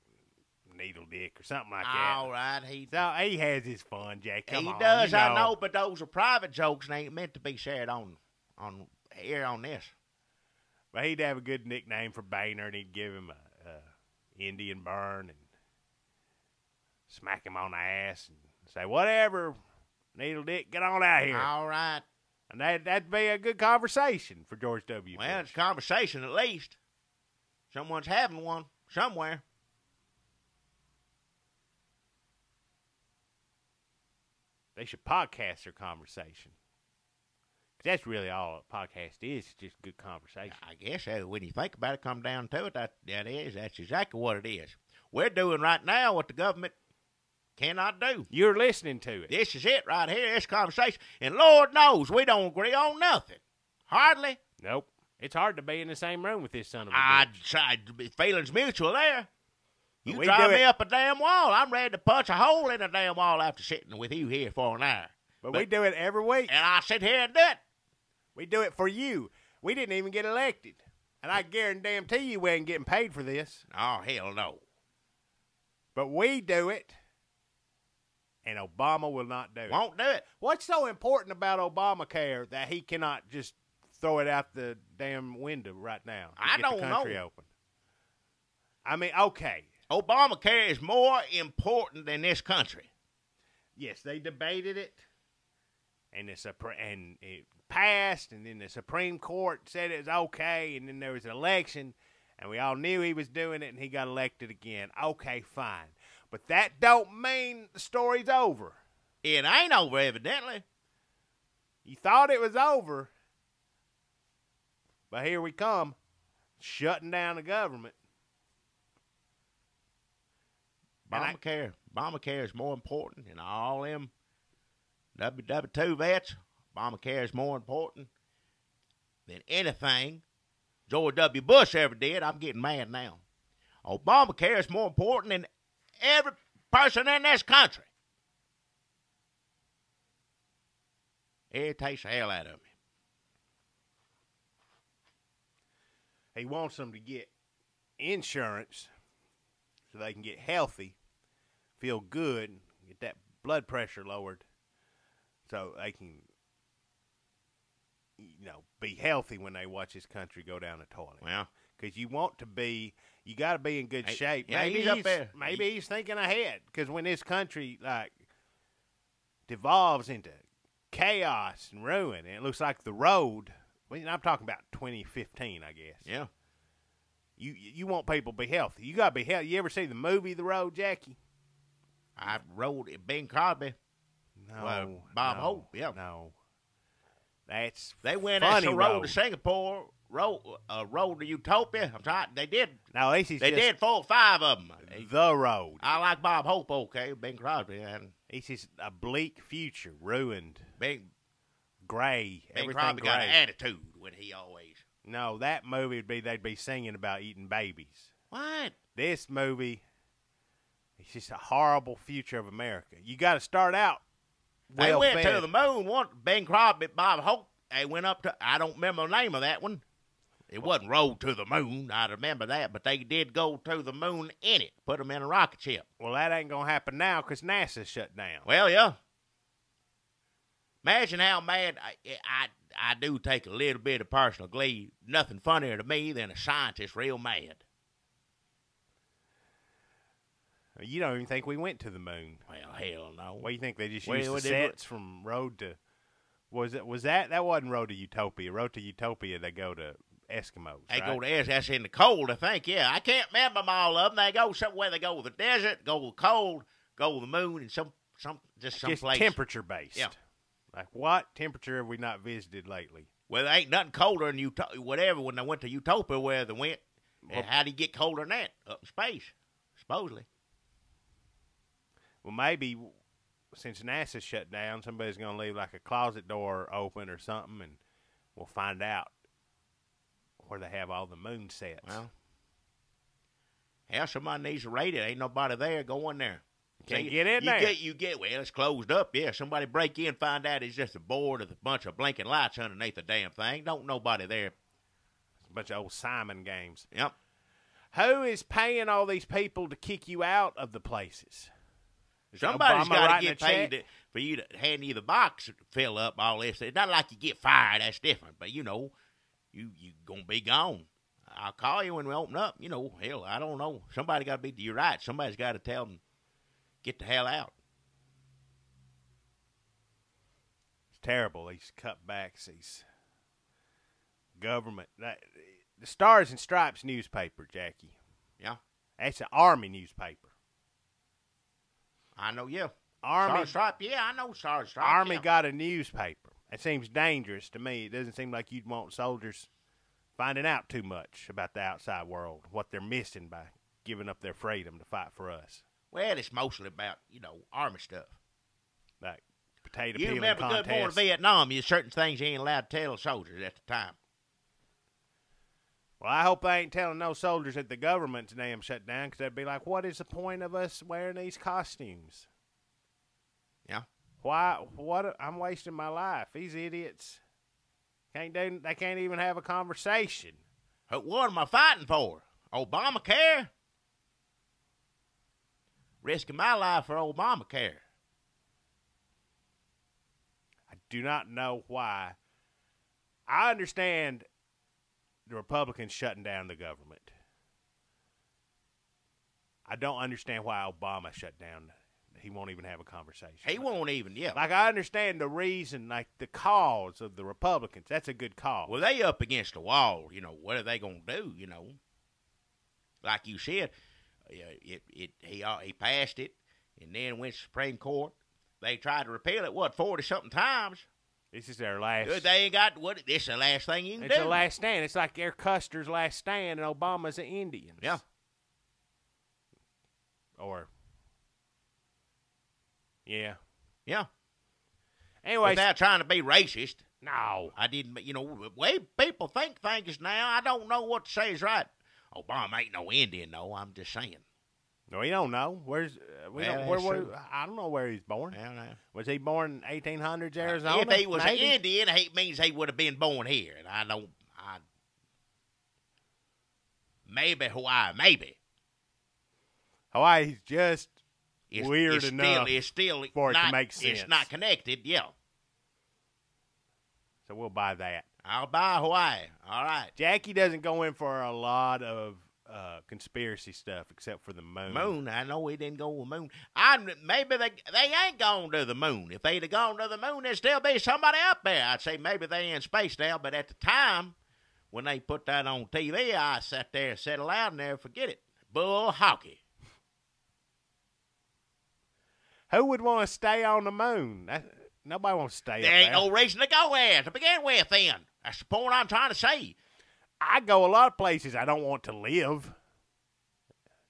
Needle Dick or something like that. All right. So he has his fun, Jay. Come He on, does, you know. I know, but those are private jokes and ain't meant to be shared on here on this. But he'd have a good nickname for Boehner, and he'd give him a Indian burn and smack him on the ass and say, whatever, Needle Dick, get on out here. All right. And that'd be a good conversation for George W. Well, Bush. it's a conversation at least. Someone's having one somewhere. They should podcast their conversation. 'Cause that's really all a podcast is, just good conversation. I guess when you think about it, come down to it, that's exactly what it is. We're doing right now what the government cannot do. You're listening to it. This is it right here, this conversation. And Lord knows we don't agree on nothing. Hardly. Nope. It's hard to be in the same room with this son of a I'd bitch. say feelings mutual there. You We drive do me it- up a damn wall. I'm ready to punch a hole in a damn wall after sitting with you here for an hour. But we do it every week. And I sit here and do it. We do it for you. We didn't even get elected. And I guarantee you we ain't getting paid for this. Oh, hell no. But we do it. And Obama will not do it. Won't do it. What's so important about Obamacare that he cannot just throw it out the damn window right now to I get don't the country know. open? I mean, okay. Obamacare is more important than this country. Yes, they debated it, and it passed, and then the Supreme Court said it was okay, and then there was an election, and we all knew he was doing it, and he got elected again. Okay, fine. But that don't mean the story's over. It ain't over, evidently. You thought it was over, but here we come, shutting down the government. Obamacare is more important than all them WW2 vets. Obamacare is more important than anything George W. Bush ever did. I'm getting mad now. Obamacare is more important than every person in this country. It irritates the hell out of me. He wants them to get insurance so they can get healthy, feel good, get that blood pressure lowered so they can, be healthy when they watch this country go down the toilet. Well, Because you got to be in good shape. yeah, Maybe he's up there. Maybe he's thinking ahead. Because when this country, devolves into chaos and ruin, and it looks like the road, I'm talking about 2015, I guess. yeah. You want people to be healthy. You got to be healthy. You ever see the movie The Road, Jackie? I rode it, Bing Crosby. No. Bob no, Hope, yeah. No. That's They went funny as the road road to Singapore, road to Utopia. I'm trying. They did. No, this is They just did 4 or 5 of them. the road. I like Bob Hope, okay, Bing Crosby, and This is a bleak future, ruined, Bing gray, everything Crosby gray. got an attitude when he always. No, that movie would be they'd be singing about eating babies. What? This movie, it's just a horrible future of America. You got to start out They went well-fed. to the moon. Ben Crosby, Bob Hope. They went up to, I don't remember the name of that one. It wasn't Road to the Moon. I remember that. But they did go to the moon in it. Put them in a rocket ship. Well, that ain't going to happen now because NASA's shut down. Well, yeah. Imagine how mad I do take a little bit of personal glee. Nothing funnier to me than a scientist real mad. You don't even think we went to the moon. Well, hell no. What do you think? They just Well, used the they sets from Road to... Was that? That wasn't Road to Utopia. Road to Utopia, they go to Eskimos, They right? go to that's in the cold, I think. Yeah, I can't remember them all of them. They go somewhere. They go to the desert, go to the cold, go to the moon, and some place. Temperature based. Yeah. Like what temperature have we not visited lately? Well, there ain't nothing colder than whatever. When they went to Utopia, where they went, Well, how do you get colder than that? Up in space, supposedly. Well, maybe since NASA's shut down, somebody's going to leave like a closet door open or something, and we'll find out where they have all the moon sets. Well, hell, somebody needs to rate it. Ain't nobody there. Go in there. Can't get in there. You get. Well, it's closed up. Yeah, somebody break in, find out it's just a board with a bunch of blinking lights underneath the damn thing. Don't nobody there. It's a bunch of old Simon games. Yep. Who is paying all these people to kick you out of the places? Somebody's Obama got to writing get a check? paid for you to hand you the box to fill up all this. It's not like you get fired. That's different. But, you going to be gone. I'll call you when we open up. Hell, I don't know. Somebody got to be, you're right. Somebody's got to tell them, get the hell out. It's terrible. These cutbacks, these government. The Stars and Stripes newspaper, Jackie. Yeah. That's an Army newspaper. I know, yeah. Army, Stripe, yeah, I know Star Stripe. Army yeah. got a newspaper. It seems dangerous to me. It doesn't seem like you'd want soldiers finding out too much about the outside world, what they're missing by giving up their freedom to fight for us. Well, it's mostly about, Army stuff. Like potato You peeling remember contest. Good Morning Vietnam, there's certain things you ain't allowed to tell soldiers at the time. Well, I hope I ain't telling no soldiers that the government's damn shut down, because they'd be like, what is the point of us wearing these costumes? Yeah. Why? What? I'm wasting my life. These idiots they can't even have a conversation. What am I fighting for? Obamacare? Risking my life for Obamacare. I do not know why. I understand the Republicans shutting down the government. I don't understand why Obama shut down. He won't even have a conversation. He won't even, yeah. Like, I understand the reason, like, the cause of the Republicans. That's a good cause. Well, they up against the wall. What are they going to do, Like you said, he passed it, and then went to Supreme Court. They tried to repeal it, 40-something times? This is their last. Good, they ain't got, this is the last thing you can do. It's the last stand. It's like Air Custer's last stand, and Obama's the Indians. Yeah. Or... Yeah. Yeah. Anyways. Without trying to be racist. No. I didn't, the way people think things now, I don't know what to say is right. Obama ain't no Indian, though. I'm just saying. No, we don't know. Where's I don't know where he's born. Well, no. Was he born in 1800s Arizona? If he was maybe? an Indian, it means he would have been born here. And maybe Hawaii, maybe. Hawaii's just weird enough It's still for it not, to make sense. It's not connected, yeah. So we'll buy that. I'll buy Hawaii. All right. Jackie doesn't go in for a lot of conspiracy stuff except for the moon. Moon, I know he didn't go to the moon. Maybe they ain't gone to the moon. If they'd have gone to the moon, there'd still be somebody up there. I'd say maybe they in space now, but at the time, when they put that on TV, I sat there and said aloud and never forget it. Bull hockey. Who would want to stay on the moon? Nobody wants to stay There up ain't there. no reason to go there to begin with, then. That's the point I'm trying to say. I go a lot of places I don't want to live.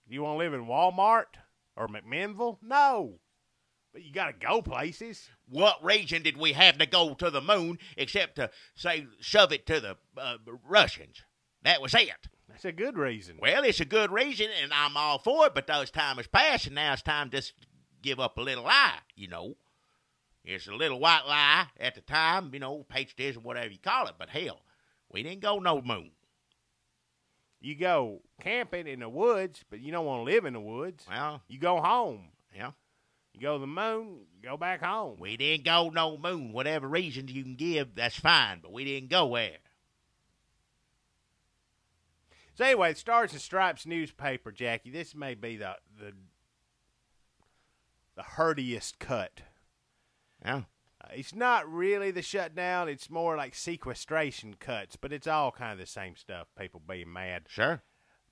You want to live in Walmart or McMinnville? No. But you got to go places. What reason did we have to go to the moon except to, say, shove it to the Russians? That was it. That's a good reason. Well, it's a good reason, and I'm all for it, but those time has passed, and now it's time to just give up a little lie, you know. It's a little white lie at the time, you know, patriotism, whatever you call it, but hell, we didn't go no moon. You go camping in the woods, but you don't want to live in the woods. Well, you go home. yeah. You go to the moon, you go back home. We didn't go no moon. Whatever reasons you can give, that's fine, but we didn't go there. So anyway, the Stars and Stripes newspaper, Jackie, this may be the herdiest cut. Yeah. It's not really the shutdown. It's more like sequestration cuts, but it's all kind of the same stuff, people being mad. Sure.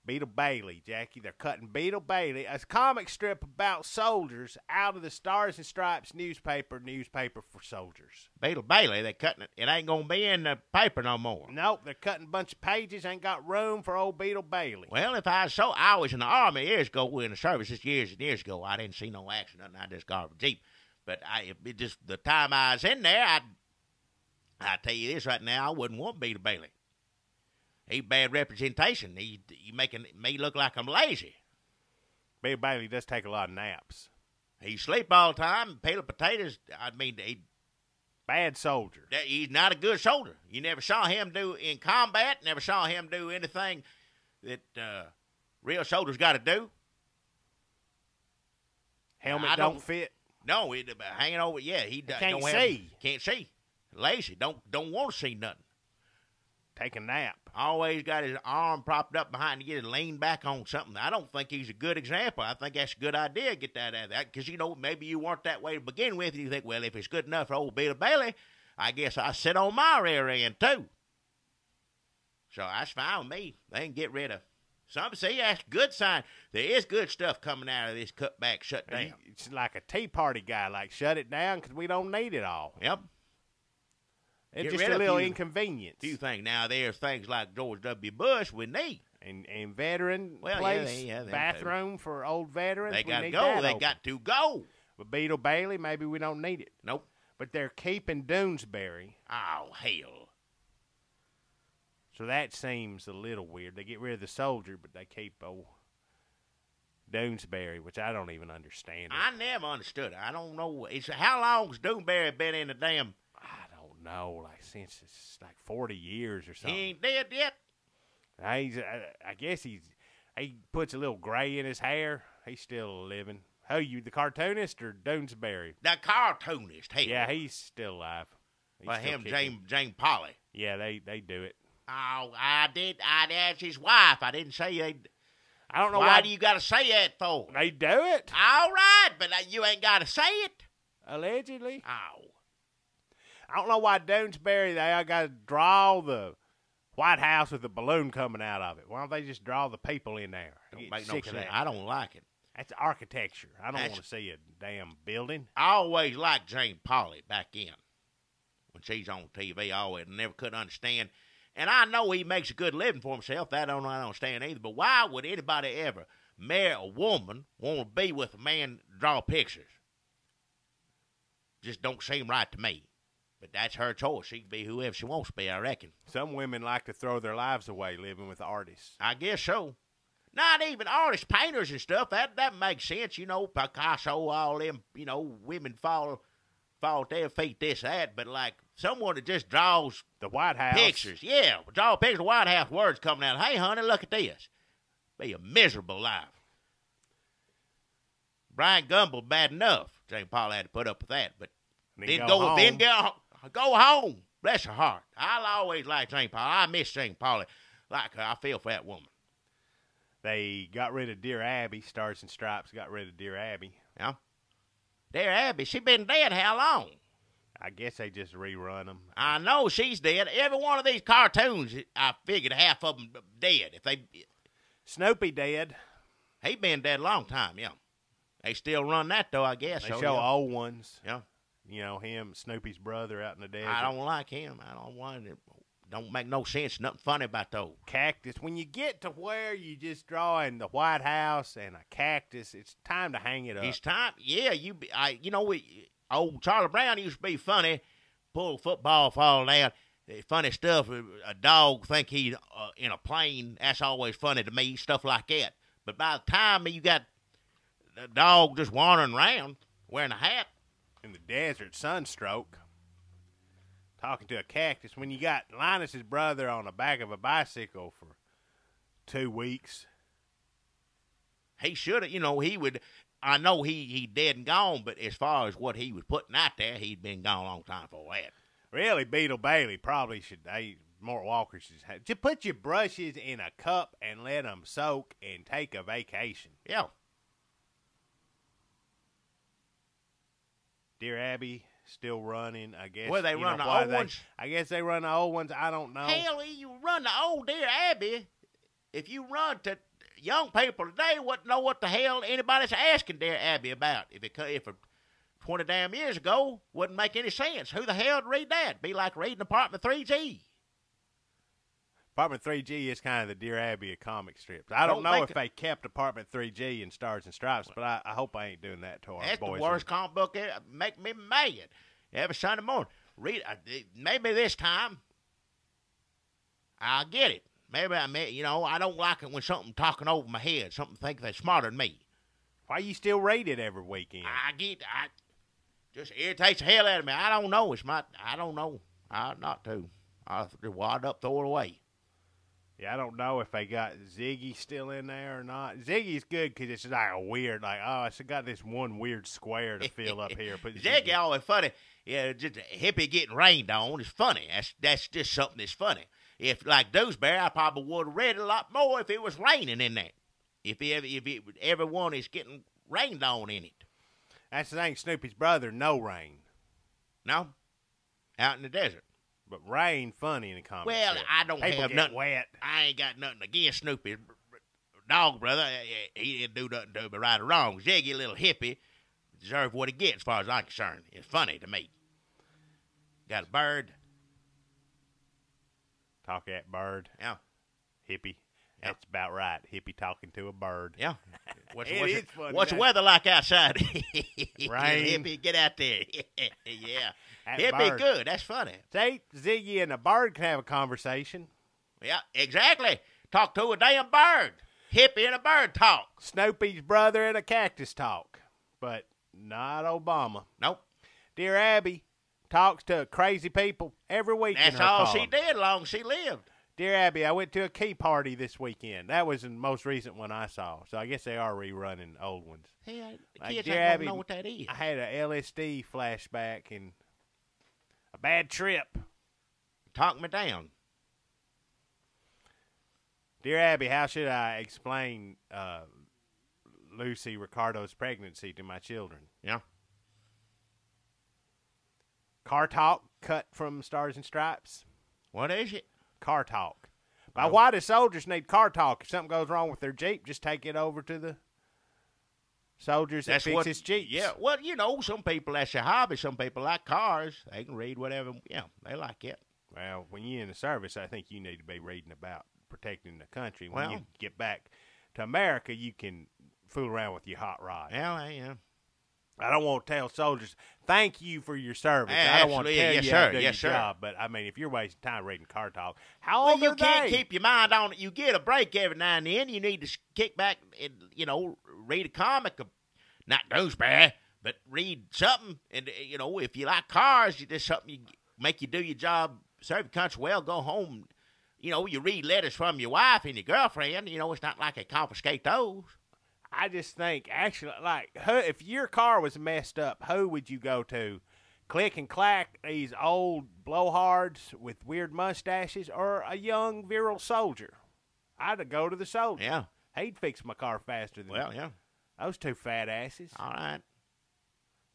Beetle Bailey, Jackie. They're cutting Beetle Bailey, a comic strip about soldiers, out of the Stars and Stripes newspaper for soldiers. Beetle Bailey, they're cutting it. It ain't going to be in the paper no more. Nope, they're cutting a bunch of pages. Ain't got room for old Beetle Bailey. Well, if I was in the Army years ago, in the service years and years ago, I didn't see no action, nothing. I just got a Jeep. But the time I was in there, I tell you this right now, I wouldn't want Beetle Bailey. He bad representation. He making me look like I'm lazy. Beetle Bailey does take a lot of naps. He sleep all the time, peel potatoes. I mean, bad soldier. He's not a good soldier. You never saw him do in combat. Never saw him do anything that real soldiers got to do. Helmet don't fit. No, hanging over. Yeah, he can't see. Can't see. Lazy. Don't want to see nothing. Take a nap. Always got his arm propped up behind to get it leaned back on something. I don't think he's a good example. I think that's a good idea to get that out of that. Because, you know, maybe you weren't that way to begin with. And you think, well, if it's good enough for old Beetle Bailey, I guess I sit on my rear end, too. So that's fine with me. They can get rid of some. See, that's a good sign. There is good stuff coming out of this cutback shutdown. It's like a Tea Party guy, like shut it down because we don't need it all. Yep. It's just a little inconvenience. Few things. Now, there's things like George W. Bush we need. And veteran place, bathroom for old veterans. They got to go. They got to go. But Beetle Bailey, maybe we don't need it. Nope. But they're keeping Doonesbury. Oh, hell. So that seems a little weird. They get rid of the soldier, but they keep old Doonesbury, which I don't even understand. I never understood it. I don't know. How long's Doonesbury been in the damn... I don't know. Like, since it's like 40 years or something. He ain't dead yet? I guess he puts a little gray in his hair. He's still living. Who, you the cartoonist or Doonesbury? The cartoonist. Hey. Yeah, he's still alive. By him, James Polly. Yeah, they do it. Oh, I did. I'd ask his wife. I didn't say they. I don't know why do you got to say that for? They do it. All right, but you ain't got to say it. Allegedly. Oh. I don't know why Doonesbury, they got to draw the White House with the balloon coming out of it. Why don't they just draw the people in there? Don't make no sense. I don't like it. That's architecture. I don't want to see a damn building. I always liked Jane Polly back in. When she's on TV, I always never could understand. And I know he makes a good living for himself. That I don't understand either. But why would anybody ever marry a woman, want to be with a man, draw pictures? Just don't seem right to me. But that's her choice. She can be whoever she wants to be, I reckon. Some women like to throw their lives away living with artists. I guess so. Not even artists, painters and stuff. That makes sense. You know, Picasso, all them, you know, women fall at their feet, this, that. But, like, someone that just draws the White House pictures. Yeah, draw pictures of the White House, words coming out. Hey, honey, look at this. Be a miserable life. Brian Gumble, bad enough. Jane Paul had to put up with that. But then go home. Bless her heart. I'll always like Jane Paul. I miss Jane Paul. Like her. I feel for that woman. They got rid of Dear Abby. Stars and Stripes got rid of Dear Abby. Yeah. Dear Abby, she been dead how long? I guess they just rerun them. I know she's dead. Every one of these cartoons, I figured half of them dead. Snoopy dead. He been dead a long time, yeah. They still run that, though, I guess. They show old ones. Yeah. You know, him, Snoopy's brother out in the desert. I don't like him. I don't want him. don't make no sense. Nothing funny about those. Cactus. When you get to where you just drawing the White House and a cactus, it's time to hang it up. It's time. Yeah, old Charlie Brown used to be funny. Pull a football, fall down. Funny stuff. A dog think he's in a plane. That's always funny to me. Stuff like that. But by the time you got the dog just wandering around wearing a hat in the desert, sunstroke. Talking to a cactus when you got Linus's brother on the back of a bicycle for 2 weeks. He should have, he would. I know he dead and gone, but as far as what he was putting out there, he'd been gone a long time for that. Really, Beetle Bailey probably should. Mort Walker should have. Just put your brushes in a cup and let them soak and take a vacation. Yeah. Dear Abby. Still running, I guess. Well, they run the old ones? I guess they run the old ones. I don't know. Hell, you run the old Dear Abby. If you run to young people today, wouldn't know what the hell anybody's asking Dear Abby about. If 20 damn years ago, wouldn't make any sense. Who the hell would read that? Be like reading Apartment 3G. Apartment 3G is kind of the Dear Abby of comic strips. I don't know if they kept Apartment 3G in Stars and Stripes, but I hope I ain't doing that to our boys. That's the worst comic book ever. Make me mad. Every Sunday morning. Read. Maybe this time I'll get it. Maybe I don't like it when something talking over my head. Something think they're smarter than me. Why you still read it every weekend? Just irritates the hell out of me. I don't know. I don't know. Not to. I'll wad up, throw it away. Yeah, I don't know if they got Ziggy still in there or not. Ziggy's good because it's like a weird, it's got this one weird square to fill up here. But Ziggy always funny. Yeah, just a hippie getting rained on is funny. That's just something that's funny. If like Dewsbury, I probably would have read it a lot more if it was raining in there. If everyone is getting rained on in it. That's the thing. Snoopy's brother, no rain. No, out in the desert. But rain funny in the comic Well, strip. I don't People have get nothing. Wet. I ain't got nothing against Snoopy. Dog brother, he didn't do nothing to me right or wrong. Ziggy, little hippie, deserve what he gets as far as I'm concerned. It's funny to me. Got a bird. Talk at bird. Yeah. Hippie. Yeah. That's about right. Hippie talking to a bird. Yeah. What's funny, the weather like outside? Rain. Hippie, get out there. Yeah. That Hippie, bird. good. That's funny. See, Ziggy and a bird can have a conversation. Yeah, exactly. Talk to a damn bird. Hippie and a bird talk. Snoopy's brother and a cactus talk. But not Obama. Nope. Dear Abby talks to crazy people every week. That's all she did long as she lived. Dear Abby, I went to a key party this weekend. That was the most recent one I saw. So I guess they are rerunning old ones. Hey, Like, kids Dear ain't Abby, gonna know what that is. I had a LSD flashback and a bad trip. Talk me down. Dear Abby, how should I explain Lucy Ricardo's pregnancy to my children? Yeah. Car talk cut from Stars and Stripes. What is it? Car talk. Why do soldiers need car talk? If something goes wrong with their Jeep, just take it over to the soldiers that fixes Jeeps. Yeah, well, some people, that's their hobby. Some people like cars. They can read whatever. Yeah, they like it. Well, when you're in the service, I think you need to be reading about protecting the country. When Well, you get back to America, you can fool around with your hot rod. Yeah. I don't want to tell soldiers, thank you for your service. I don't want to tell you how to do your job. But, I mean, if you're wasting time reading car talk, how old you are can't they? keep your mind on it. You get a break every now and then. You need to kick back and, read a comic. Not Dewsbury, but read something. And, if you like cars, there's something make you do your job, serve your country well, go home. You read letters from your wife and your girlfriend. It's not like they confiscate those. I just think, actually, if your car was messed up, who would you go to? Click and Clack, these old blowhards with weird mustaches, or a young, virile soldier? I'd go to the soldier. Yeah. He'd fix my car faster than Yeah. those two fat asses. All right.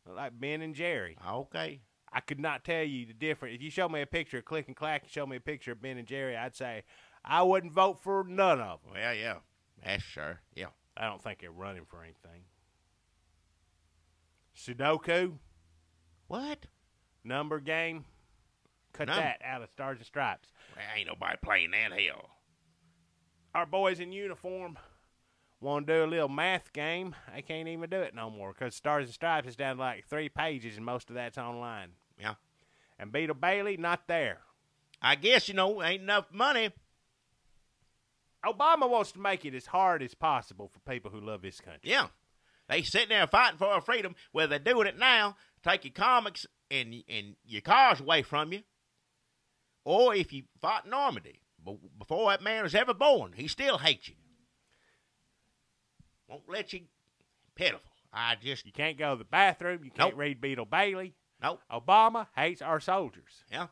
Like Ben and Jerry. Okay. I could not tell you the difference. If you show me a picture of Click and Clack and show me a picture of Ben and Jerry, I'd say I wouldn't vote for none of them. Well, yeah. That's sure. Yeah. I don't think they're running for anything. Sudoku, What? number game. Cut No. that out of Stars and Stripes. Well, ain't nobody playing that hell. Our boys in uniform want to do a little math game. They can't even do it no more because Stars and Stripes is down to like 3 pages, and most of that's online. Yeah. And Beetle Bailey, not there. I guess, ain't enough money. Obama wants to make it as hard as possible for people who love this country. Yeah. They sitting there fighting for our freedom. Well, they're doing it now. Take your comics and your cars away from you. Or if you fought in Normandy, before that man was ever born, he still hates you. Won't let you. Pitiful. You can't go to the bathroom. You can't Nope. read Beetle Bailey. Nope. Obama hates our soldiers. Yeah.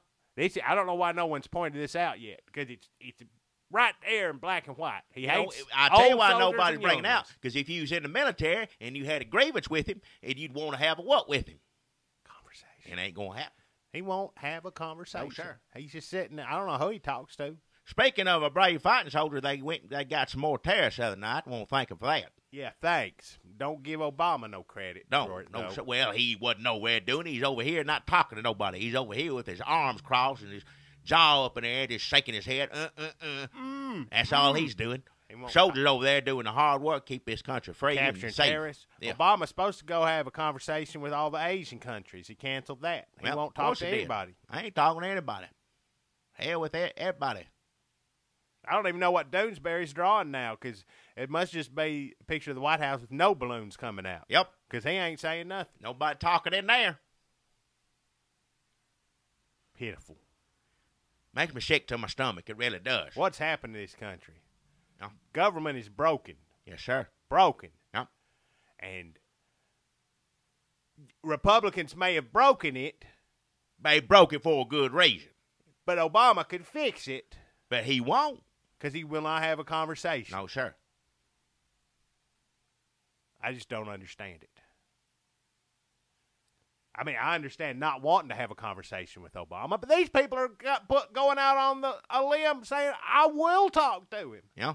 I don't know why no one's pointed this out yet, because it's right there in black and white. He hates. I tell you old why soldiers nobody's and bringing it young out. ones. Because if you was in the military and you had a grievance with him, and you'd want to have a what with him? Conversation. It ain't going to happen. He won't have a conversation. No, sir. He's just sitting there. I don't know who he talks to. Speaking of a brave fighting soldier, they got some more terrorists the other night. Won't thank him for that. Yeah, thanks. Don't give Obama no credit for it. No. though. Well, he wasn't nowhere doing it. He's over here not talking to nobody. He's over here with his arms crossed and his jaw up in the air, just shaking his head. That's all he's doing. He won't Soldiers over there doing the hard work, keep this country free capturing and safe. terrorists. Yeah. Obama's supposed to go have a conversation with all the Asian countries. He canceled that. He Well, won't of talk course to he did. anybody. I ain't talking to anybody. Hell with everybody. I don't even know what Doonesbury's drawing now, because it must just be a picture of the White House with no balloons coming out. Yep. Because he ain't saying nothing. Nobody talking in there. Pitiful. Makes me sick to my stomach. It really does. What's happened to this country? Yeah. Government is broken. Yes, sir. Broken. Yep. And Republicans may have broken it, They broke it for a good reason. but Obama could fix it But he won't. because he will not have a conversation. No, sir. I just don't understand it. I mean, I understand not wanting to have a conversation with Obama, but these people are going out on a limb saying, I will talk to him. Yeah.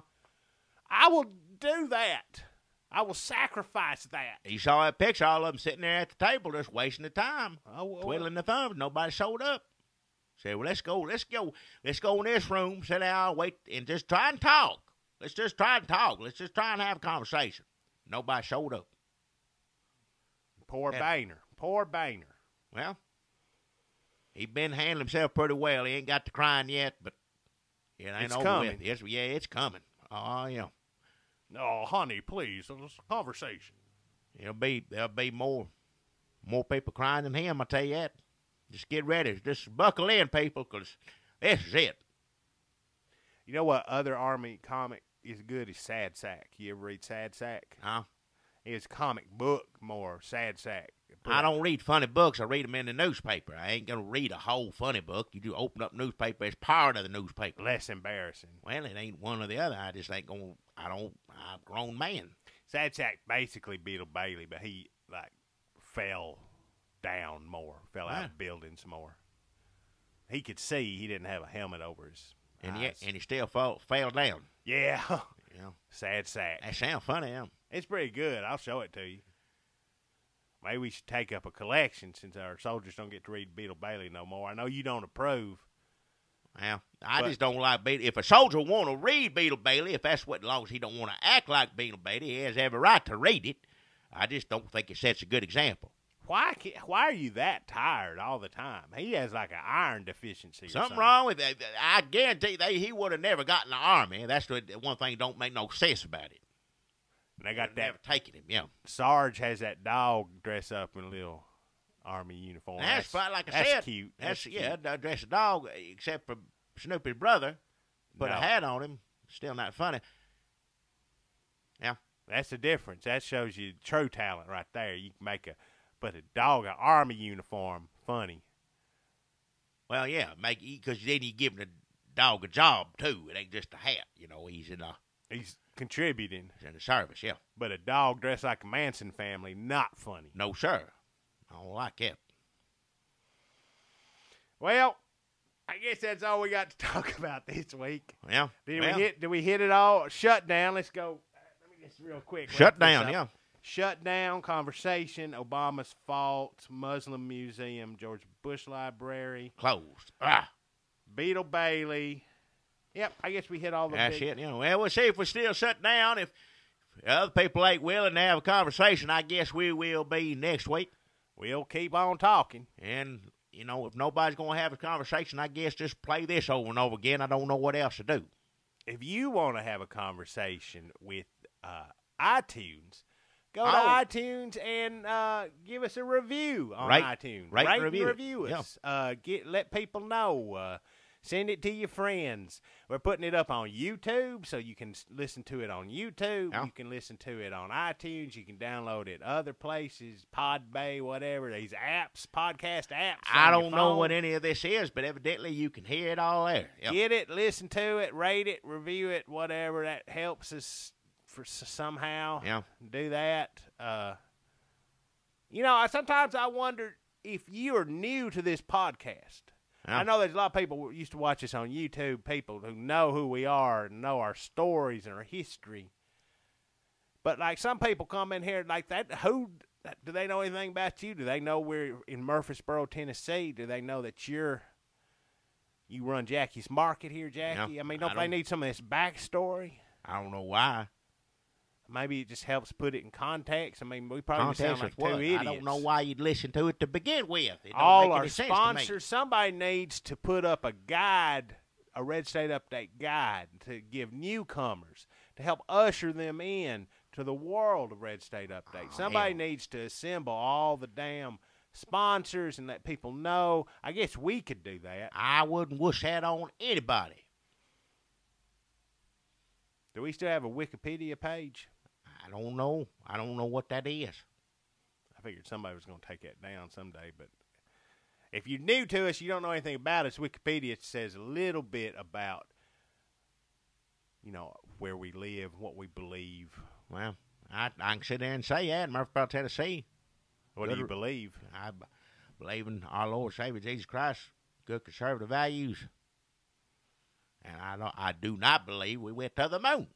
I will do that. I will sacrifice that. You saw that picture, all of them sitting there at the table just wasting the time, Oh, twiddling their thumbs. Nobody showed up. Said, well, let's go in this room, sit down, wait, and just try and talk. Let's just try and talk. Let's just try and have a conversation. Nobody showed up. Poor Yeah. Boehner. Poor Boehner. Well, he been handling himself pretty well. He ain't got to crying yet, but it ain't It's over coming. with. It's coming. Oh, yeah. Oh, honey, please, it's a conversation. There'll be more people crying than him, I tell you that. Just get ready. Just buckle in, people, because this is it. You know what other Army comic is good as Sad Sack? You ever read Sad Sack? Huh? It's a comic book more, Sad Sack. I don't read funny books. I read them in the newspaper. I ain't going to read a whole funny book. You do open up newspaper. It's part of the newspaper. Less embarrassing. Well, it ain't one or the other. I just ain't going to, I'm a grown man. Sad Sack basically Beetle Bailey, but he, fell down more, fell out of buildings more. He could see. He didn't have a helmet over his eyes. And he still fell down. Yeah. Yeah. Sad Sack. That sounds funny, huh? It's pretty good. I'll show it to you. Maybe we should take up a collection since our soldiers don't get to read Beetle Bailey no more. I know you don't approve. Well, I just don't like Beetle. If a soldier want to read Beetle Bailey, if that's what, as long as he don't want to act like Beetle Bailey, he has every right to read it. I just don't think it sets a good example. Why are you that tired all the time? He has like an iron deficiency. Something wrong with that. I guarantee he would have never gotten the Army. That's the one thing that don't make no sense about it. And they got that. Never taken him, yeah. Sarge has that dog dress up in a little Army uniform. That's fine, like I that's said. Cute. That's cute. yeah, I'd dress a dog, except for Snoopy's brother. Put a No. hat on him. Still not funny. Yeah. That's the difference. That shows you true talent right there. You can put a dog, an Army uniform, funny. Well, yeah, because then you give the dog a job too. It ain't just a hat, He's contributing. He's in the service, yeah. But a dog dressed like a Manson family, not funny. No, sir. I don't like it. Well, I guess that's all we got to talk about this week. Yeah. Did we hit it all? Shutdown. Let's go. Let me just real quick. Shutdown, yeah. Shutdown, Conversation, Obama's Fault, Muslim Museum, George Bush Library. Closed. Beetle Bailey. Yep, I guess we hit all the That's big... it. You know, well, we'll see if we're still shut down. If other people ain't willing to have a conversation, I guess we will be next week. We'll keep on talking. And, you know, if nobody's going to have a conversation, I guess just play this over and over again. I don't know what else to do. If you want to have a conversation with iTunes, go to iTunes and give us a review on iTunes. Rate and review review us. Yeah. Let people know. Send it to your friends. We're putting it up on YouTube, so you can listen to it on YouTube. Yeah. You can listen to it on iTunes. You can download it other places, Podbay, whatever, these apps, podcast apps. I don't know what any of this is, but evidently you can hear it all there. Yep. Get it, listen to it, rate it, review it, whatever. That helps us for somehow. Yeah. Do that. You know, sometimes I wonder if you are new to this podcast. Yeah. I know there's a lot of people who used to watch us on YouTube, people who know who we are and know our stories and our history. But, like, some people come in here like that. Do they know anything about you? Do they know we're in Murfreesboro, Tennessee? Do they know that you run Jackie's Market here, Jackie? Yeah, I mean, don't they need some of this backstory? I don't know why. Maybe it just helps put it in context. I mean, we probably sound like two idiots. I don't know why you'd listen to it to begin with. It don't All make our any sense sponsors, to me. somebody needs to put up a guide, a Red State Update guide to give newcomers, to help usher them in to the world of Red State Update. Somebody needs to assemble all the damn sponsors and let people know. I guess we could do that. I wouldn't wish that on anybody. Do we still have a Wikipedia page? I don't know. I don't know what that is. I figured somebody was going to take that down someday, but if you're new to us, you don't know anything about us, Wikipedia says a little bit about, you know, where we live, what we believe. Well, I can sit there and say that, Murfreesboro, Tennessee. What do you believe? I believe in our Lord Savior Jesus Christ, good conservative values. And I do not believe we went to the moon.